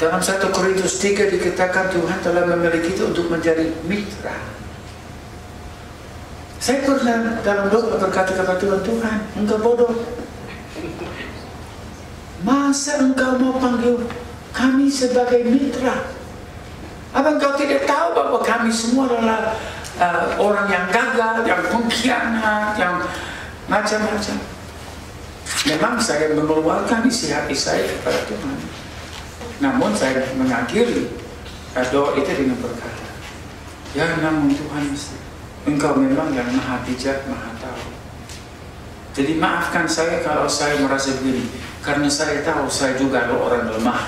Dalam 1 Korintus 3 dikatakan Tuhan telah memilih kita untuk menjadi mitra. Saya pernah dalam doa berkata kepada Tuhan, Tuhan, engkau bodoh. Masa engkau mau panggil kami sebagai mitra? Apa engkau tidak tahu bahwa kami semua adalah orang yang gagal, yang pengkhianat, yang macam-macam? Memang saya mengeluarkan isi hati saya kepada Tuhan. Namun saya mengakhiri doa itu dengan berkata, ya namun Tuhan, engkau memang yang maha bijak, maha tahu. Jadi maafkan saya kalau saya merasa begini, karena saya tahu saya juga adalah orang lemah.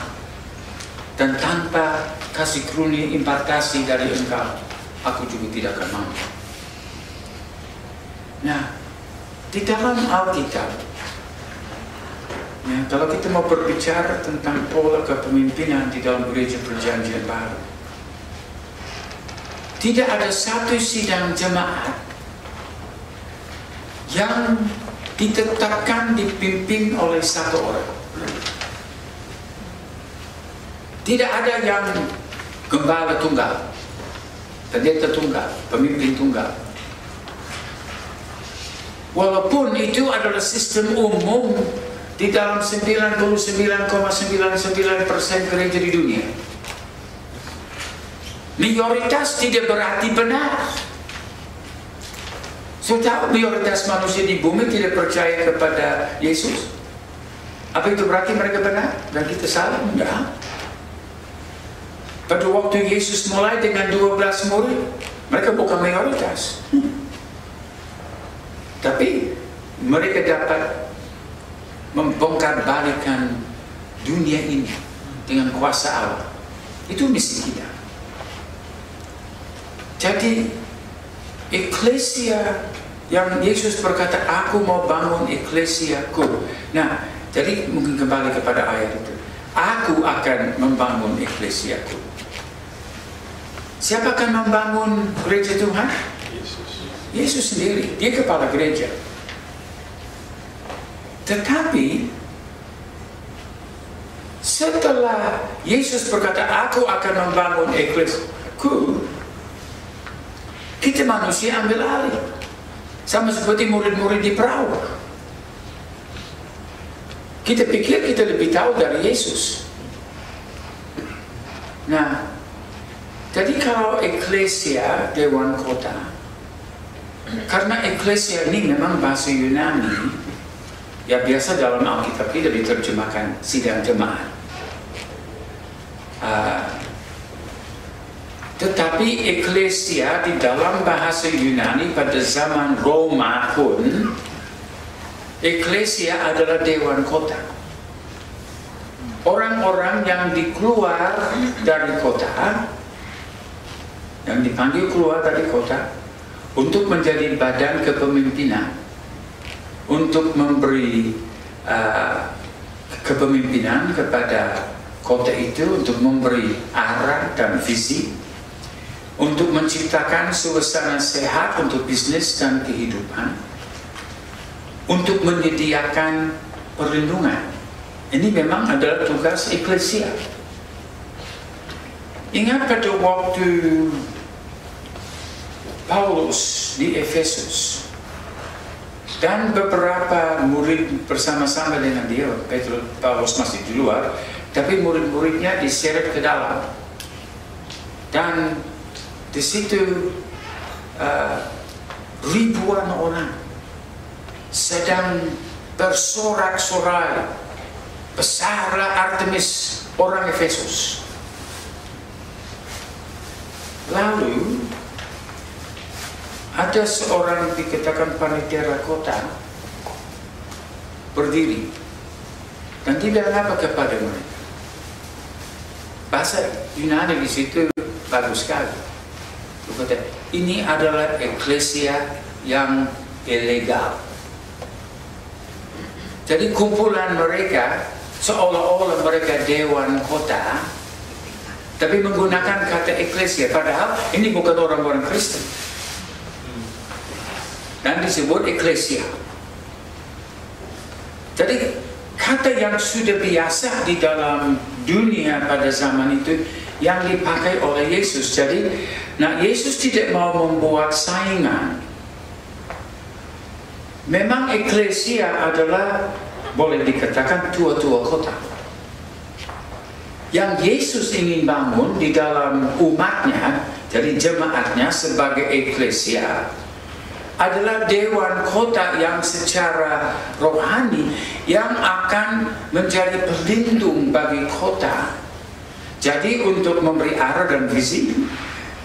Dan tanpa kasih karunia impartasi dari engkau, aku juga tidak akan mampu. Nah, di dalam Alkitab, ya, kalau kita mau berbicara tentang pola kepemimpinan di dalam gereja perjanjian baru, tidak ada satu sidang jemaat yang ditetapkan dipimpin oleh satu orang. Tidak ada yang gembala tunggal, pendeta tunggal, pemimpin tunggal. Walaupun itu adalah sistem umum di dalam 99,99% gereja di dunia. Mayoritas tidak berarti benar. Saya tahu mayoritas manusia di bumi tidak percaya kepada Yesus. Apa itu berarti mereka benar dan kita salah? Enggak. Pada waktu Yesus mulai dengan 12 murid, mereka bukan mayoritas. Tapi mereka dapat membongkar balikan dunia ini dengan kuasa Allah. Itu misi kita. Jadi eklesia yang Yesus berkata, aku mau bangun eklesiaku. Nah, jadi mungkin kembali kepada ayat itu. Aku akan membangun eklesiaku. Siapa akan membangun gereja Tuhan? Yesus sendiri. Dia kepala gereja. Tetapi setelah Yesus berkata, aku akan membangun eklesiaku, kita manusia ambil alih. Sama seperti murid-murid di perahu. Kita pikir kita lebih tahu dari Yesus. Nah, jadi kalau eklesia, dewan kota, karena eklesia ini memang bahasa Yunani, ya biasa dalam Alkitab kita diterjemahkan sidang jemaat. Tetapi eklesia di dalam bahasa Yunani pada zaman Roma pun, eklesia adalah dewan kota. Orang-orang yang dikeluar dari kota, yang dipanggil keluar dari kota, untuk menjadi badan kepemimpinan, untuk memberi kepemimpinan kepada kota itu, untuk memberi arah dan visi, untuk menciptakan suasana sehat untuk bisnis dan kehidupan, untuk menyediakan perlindungan. Ini memang adalah tugas eklesia. Ingat pada waktu Paulus di Efesus dan beberapa murid bersama-sama dengan dia, Paulus masih di luar, tapi murid-muridnya diseret ke dalam, dan di situ ribuan orang sedang bersorak-sorai, besarlah Artemis orang Efesus. Lalu ada seorang dikatakan panitia kota berdiri dan dia bilang apa kepada mereka? Bahasa Yunani di situ bagus sekali. Dia kata, ini adalah eklesia yang ilegal. Jadi kumpulan mereka seolah-olah mereka dewan kota, tapi menggunakan kata eklesia, padahal ini bukan orang-orang Kristen. Dan disebut eklesia. Jadi kata yang sudah biasa di dalam dunia pada zaman itu yang dipakai oleh Yesus. Jadi, nah Yesus tidak mau membuat saingan. Memang eklesia adalah boleh dikatakan tua-tua kota. Yang Yesus ingin bangun di dalam umatnya, jadi jemaatnya sebagai eklesia, adalah dewan kota yang secara rohani yang akan menjadi pelindung bagi kota. Jadi untuk memberi arah dan visi,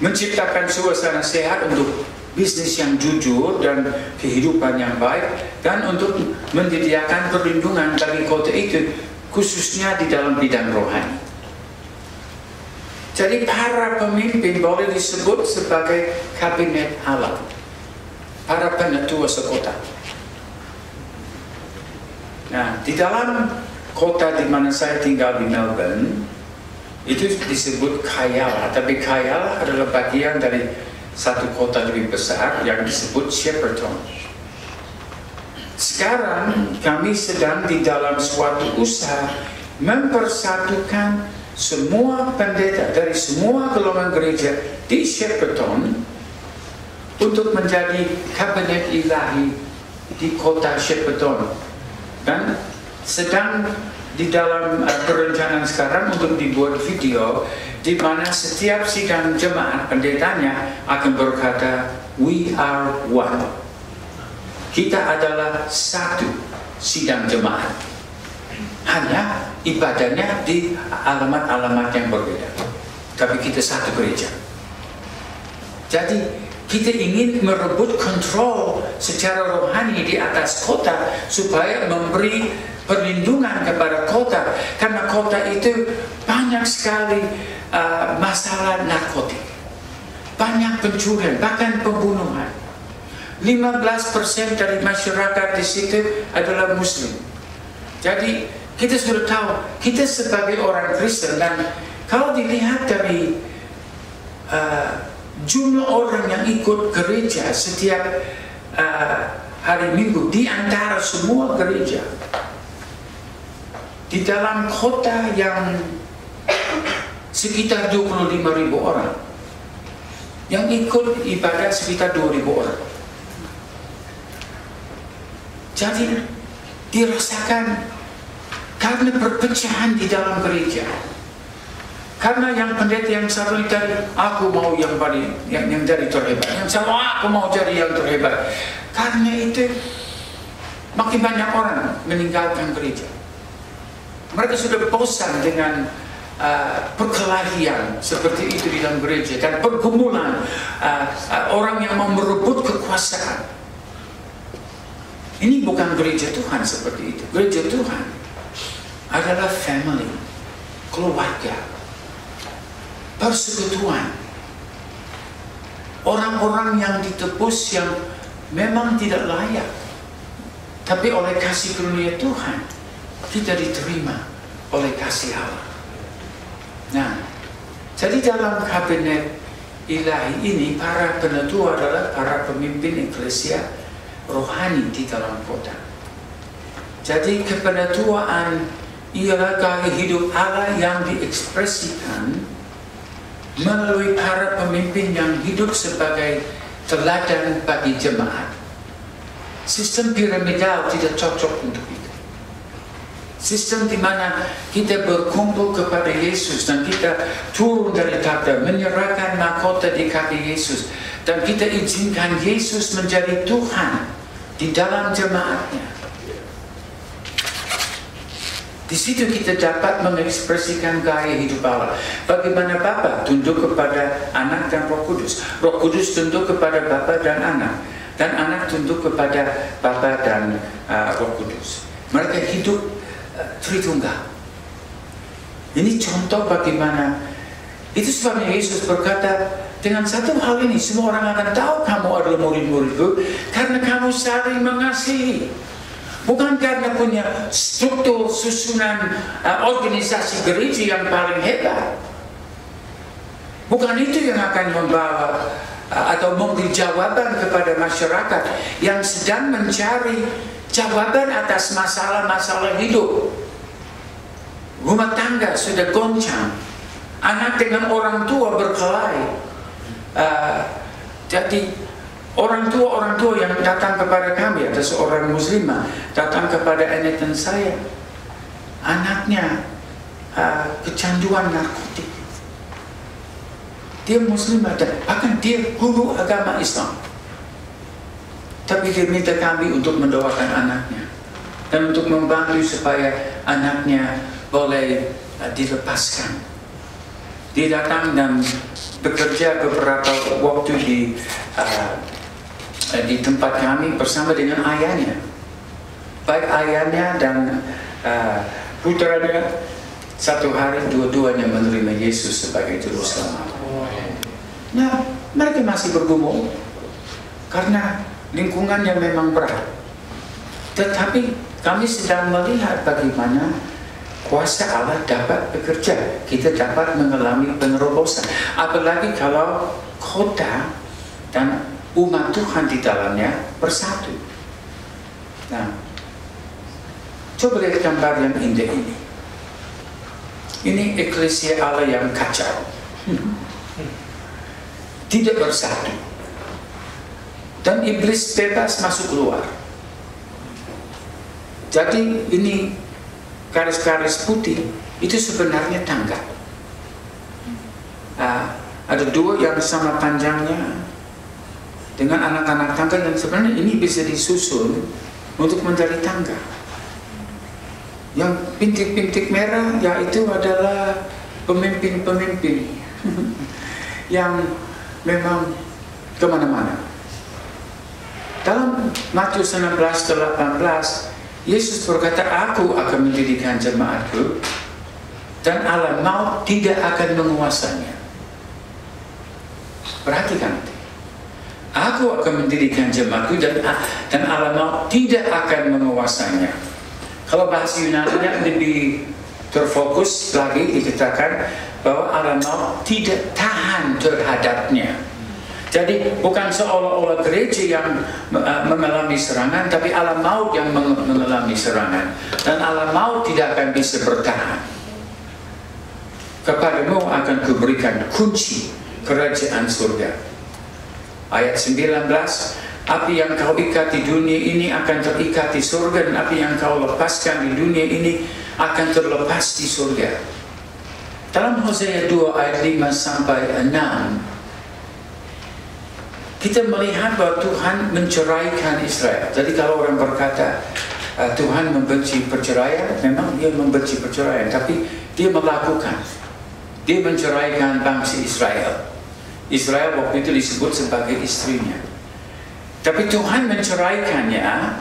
menciptakan suasana sehat untuk bisnis yang jujur dan kehidupan yang baik, dan untuk menyediakan perlindungan bagi kota itu, khususnya di dalam bidang rohani. Jadi para pemimpin boleh disebut sebagai kabinet Allah, para penetua sekota. Nah, di dalam kota di mana saya tinggal di Melbourne, itu disebut Kayala, tapi Kayala adalah bagian dari satu kota lebih besar yang disebut Shepparton. Sekarang kami sedang di dalam suatu usaha mempersatukan semua pendeta dari semua golongan gereja di Shepparton untuk menjadi kabinet ilahi di kota Shepparton, dan sedang di dalam perencanaan sekarang untuk dibuat video di mana setiap sidang jemaat pendetanya akan berkata, we are one. Kita adalah satu sidang jemaat. Hanya ibadahnya di alamat-alamat yang berbeda, tapi kita satu gereja. Jadi kita ingin merebut kontrol secara rohani di atas kota supaya memberi perlindungan kepada kota, karena kota itu banyak sekali masalah narkotik, banyak pencurian, bahkan pembunuhan. 15% dari masyarakat di situ adalah Muslim. Jadi kita sudah tahu, kita sebagai orang Kristen, dan kalau dilihat dari jumlah orang yang ikut gereja setiap hari Minggu di antara semua gereja di dalam kota yang sekitar 25.000 orang, yang ikut ibadah sekitar 2.000 orang. Jadi dirasakan karena perpecahan di dalam gereja. Karena yang pendeta yang satu tadi, aku mau yang paling yang jadi terhebat, yang satu aku mau jadi yang terhebat. Karena itu makin banyak orang meninggalkan gereja. Mereka sudah bosan dengan perkelahian seperti itu di dalam gereja dan pergumulan orang yang mau merebut kekuasaan. Ini bukan gereja Tuhan seperti itu. Gereja Tuhan adalah family, keluarga, persekutuan, orang-orang yang ditebus yang memang tidak layak, tapi oleh kasih karunia Tuhan kita diterima oleh kasih Allah. Nah, jadi dalam kabinet ilahi ini para penetua adalah para pemimpin eklesia rohani di dalam kota. Jadi kepenetuaan ialah gaya hidup Allah yang diekspresikan melalui para pemimpin yang hidup sebagai teladan bagi jemaat. Sistem piramidal tidak cocok untuk itu. Sistem di mana kita berkumpul kepada Yesus dan kita turun dari takhta, menyerahkan mahkota di kaki Yesus, dan kita izinkan Yesus menjadi Tuhan di dalam jemaatnya. Di situ kita dapat mengekspresikan gaya hidup Allah. Bagaimana Bapa tunduk kepada Anak dan Roh Kudus, Roh Kudus tunduk kepada Bapa dan Anak, dan Anak tunduk kepada Bapa dan Roh Kudus. Mereka hidup Tritunggal. Ini contoh bagaimana. Itu sebabnya Yesus berkata, dengan satu hal ini semua orang akan tahu kamu adalah murid-muridku, karena kamu saling mengasihi. Bukan karena punya struktur susunan organisasi gereja yang paling hebat. Bukan itu yang akan membawa atau memberi jawaban kepada masyarakat yang sedang mencari jawaban atas masalah-masalah hidup. Rumah tangga sudah goncang, anak dengan orang tua berkelahi. Jadi orang tua yang datang kepada kami, ada seorang muslimah datang kepada anak dan saya, anaknya kecanduan narkotik. Dia muslimah dan bahkan dia guru agama Islam. Tapi dia minta kami untuk mendoakan anaknya dan untuk membantu supaya anaknya boleh dilepaskan. Dia datang dan bekerja beberapa waktu di tempat kami bersama dengan ayahnya. Baik ayahnya dan putranya, satu hari dua-duanya menerima Yesus sebagai Juru Selamat. Nah, mereka masih bergumul karena lingkungan yang memang berat. Tetapi kami sedang melihat bagaimana kuasa Allah dapat bekerja. Kita dapat mengalami penerobosan. Apalagi kalau kota dan umat Tuhan di dalamnya bersatu. Nah, coba lihat gambar yang indah ini. Ini eklesia Allah yang kacau. Tidak bersatu. Dan iblis bebas masuk keluar. Jadi ini garis-garis putih itu sebenarnya tangga. Ada dua yang sama panjangnya dengan anak-anak tangga yang sebenarnya ini bisa disusun untuk menjadi tangga. Yang pintik-pintik merah yaitu adalah pemimpin-pemimpin yang memang kemana-mana. Dalam Matius 16:18, Yesus berkata, aku akan mendirikan jemaatku dan alam maut tidak akan menguasainya. Perhatikan, aku akan mendirikan jemaatku dan alam maut tidak akan menguasainya. Kalau bahasa Yunani lebih terfokus lagi, dikatakan bahwa alam maut tidak tahan terhadapnya. Jadi bukan seolah-olah gereja yang mengalami serangan, tapi alam maut yang mengalami serangan. Dan alam maut tidak akan bisa bertahan. Kepadamu akan kuberikan kunci kerajaan surga. Ayat 19, api yang kau ikat di dunia ini akan terikat di surga, dan api yang kau lepaskan di dunia ini akan terlepas di surga. Dalam Hosea 2 ayat 5-6, kita melihat bahwa Tuhan menceraikan Israel. Jadi kalau orang berkata Tuhan membenci perceraian, memang dia membenci perceraian, tapi dia melakukan. Dia menceraikan bangsa Israel. Israel waktu itu disebut sebagai istrinya. Tapi Tuhan menceraikannya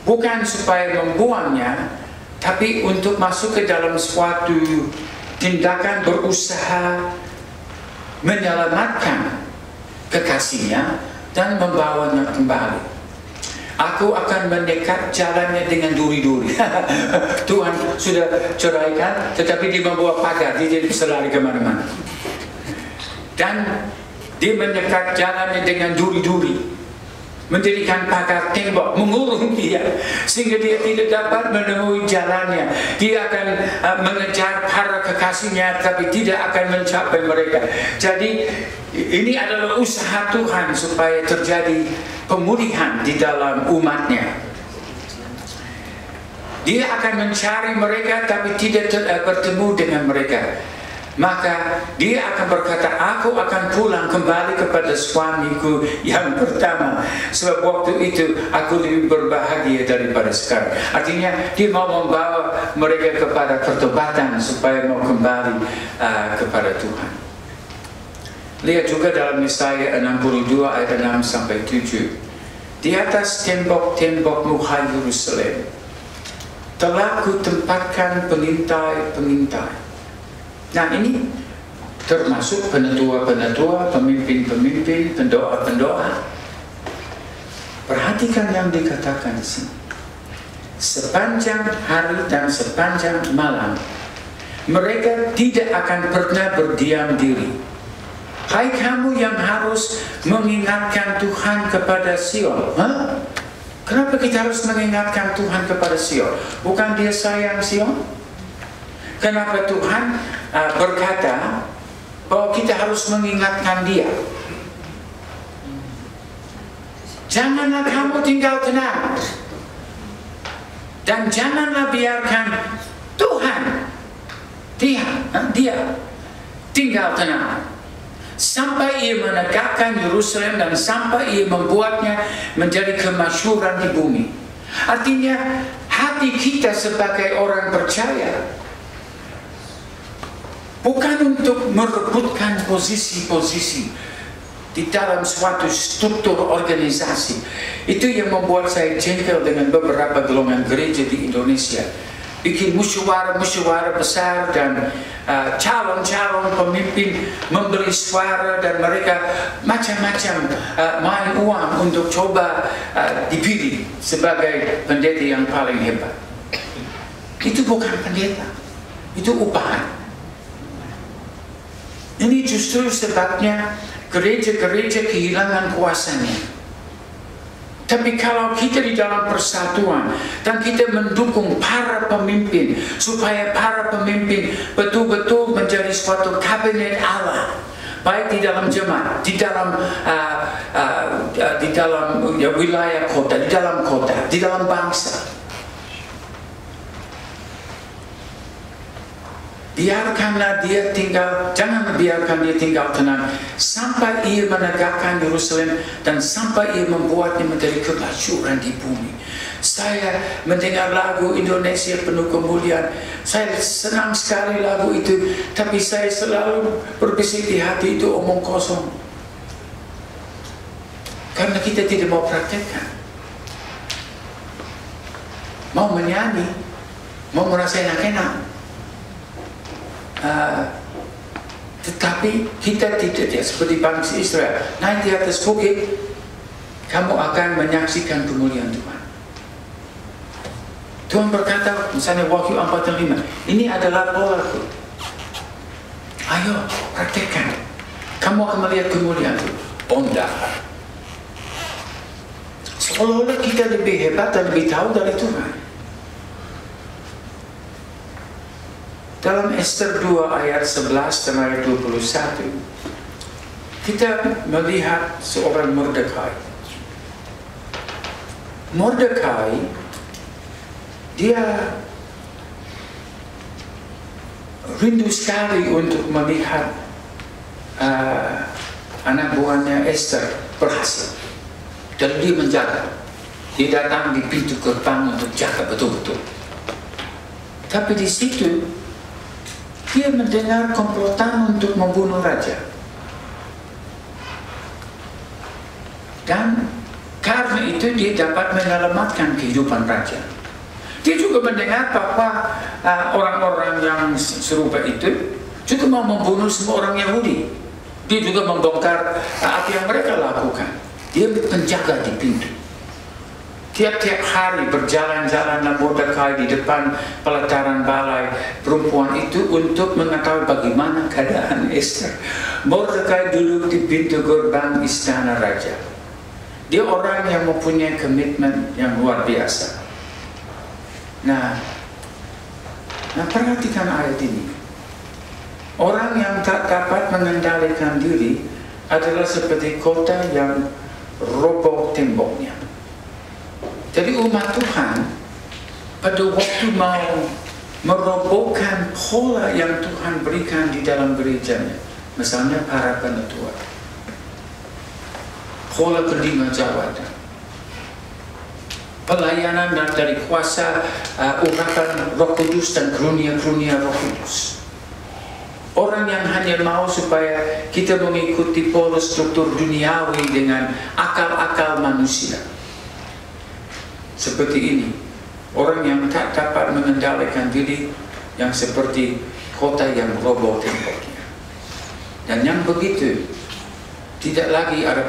bukan supaya membuangnya, tapi untuk masuk ke dalam suatu tindakan berusaha menyelamatkan kekasihnya dan membawanya kembali. Aku akan mendekat jalannya dengan duri-duri. Tuhan sudah ceraikan, tetapi dia membawa pagar, dia jadi bisa lari kemana-mana. Dan dia mendekat jalannya dengan duri-duri, mendirikan pagar tembok, mengurung dia sehingga dia tidak dapat menemui jalannya. Dia akan mengejar para kekasihnya, tapi tidak akan mencapai mereka. Jadi ini adalah usaha Tuhan supaya terjadi pemulihan di dalam umatnya. Dia akan mencari mereka, tapi tidak bertemu dengan mereka. Maka dia akan berkata, aku akan pulang kembali kepada suamiku yang pertama, sebab waktu itu aku lebih berbahagia daripada sekarang. Artinya dia mau membawa mereka kepada pertobatan supaya mau kembali kepada Tuhan. Lihat juga dalam Yesaya 62 ayat 6-7. Di atas tembok-tembokmu, hai Yerusalem, telah kutempatkan pengintai-pengintai. Nah, ini termasuk penetua-penetua, pemimpin-pemimpin, pendoa-pendoa. Perhatikan yang dikatakan di sini. Sepanjang hari dan sepanjang malam, mereka tidak akan pernah berdiam diri. Hai kamu yang harus mengingatkan Tuhan kepada Sion. Kenapa kita harus mengingatkan Tuhan kepada Sion? Bukan dia sayang Sion? Kenapa Tuhan berkata bahwa kita harus mengingatkan dia? Janganlah kamu tinggal tenang, dan janganlah biarkan Tuhan dia tinggal tenang sampai ia menegakkan Yerusalem dan sampai ia membuatnya menjadi kemasyhuran di bumi. Artinya hati kita sebagai orang percaya bukan untuk merebutkan posisi-posisi di dalam suatu struktur organisasi. Itu yang membuat saya jengkel dengan beberapa golongan gereja di Indonesia. Bikin musyawarah besar dan calon-calon pemimpin membeli suara, dan mereka macam-macam main uang untuk coba dipilih sebagai pendeta yang paling hebat. Itu bukan pendeta, itu upahan. Ini justru sebabnya gereja-gereja kehilangan kuasanya. Tapi kalau kita di dalam persatuan dan kita mendukung para pemimpin supaya para pemimpin betul-betul menjadi suatu kabinet Allah, baik di dalam jemaat, di dalam wilayah kota, di dalam bangsa. Biarkanlah dia tinggal, jangan biarkan dia tinggal tenang sampai ia menegakkan Yerusalem dan sampai ia membuatnya menjadi kemasyhuran di bumi. Saya mendengar lagu Indonesia Penuh Kemuliaan, saya senang sekali lagu itu, tapi saya selalu berbisik di hati, itu omong kosong. Karena kita tidak mau praktekkan. Mau menyanyi, mau merasa enak-enak. Tetapi kita tidak seperti bangsa Israel. Naik di atas bukit, kamu akan menyaksikan kemuliaan Tuhan. Tuhan berkata, misalnya Wahyu 4:5, ini adalah polaku. Ayo, praktekkan. Kamu akan melihat kemuliaan Tuhan. Bonda. Seolah-olah kita lebih hebat dan lebih tahu dari Tuhan. Dalam Ester 2 ayat 11 dan ayat 21, kita melihat seorang Mordekai. Mordekai, dia rindu sekali untuk melihat anak buahnya Ester berhasil. Dan dia menjaga. Dia datang di pintu gerbang untuk jaga betul-betul. Tapi di situ, dia mendengar komplotan untuk membunuh raja. Dan karena itu dia dapat menyelamatkan kehidupan raja. Dia juga mendengar bahwa orang-orang yang serupa itu juga mau membunuh semua orang Yahudi. Dia juga membongkar apa yang mereka lakukan. Dia penjaga di pintu. Tiap-tiap hari berjalan-jalan Mordekai di depan pelataran balai perempuan itu untuk mengetahui bagaimana keadaan Ester. Mordekai duduk di pintu gerbang istana raja. Dia orang yang mempunyai komitmen yang luar biasa. Nah, perhatikan ayat ini. Orang yang tak dapat mengendalikan diri adalah seperti kota yang roboh temboknya. Jadi umat Tuhan pada waktu mau merobohkan pola yang Tuhan berikan di dalam gerejanya, misalnya para penetua, pola kelima jawatan, pelayanan dari kuasa urapan Roh Kudus dan karunia-karunia Roh Kudus. Orang yang hanya mau supaya kita mengikuti pola struktur duniawi dengan akal-akal manusia. Seperti ini, orang yang tak dapat mengendalikan diri, yang seperti kota yang roboh temboknya. Dan yang begitu, tidak lagi ada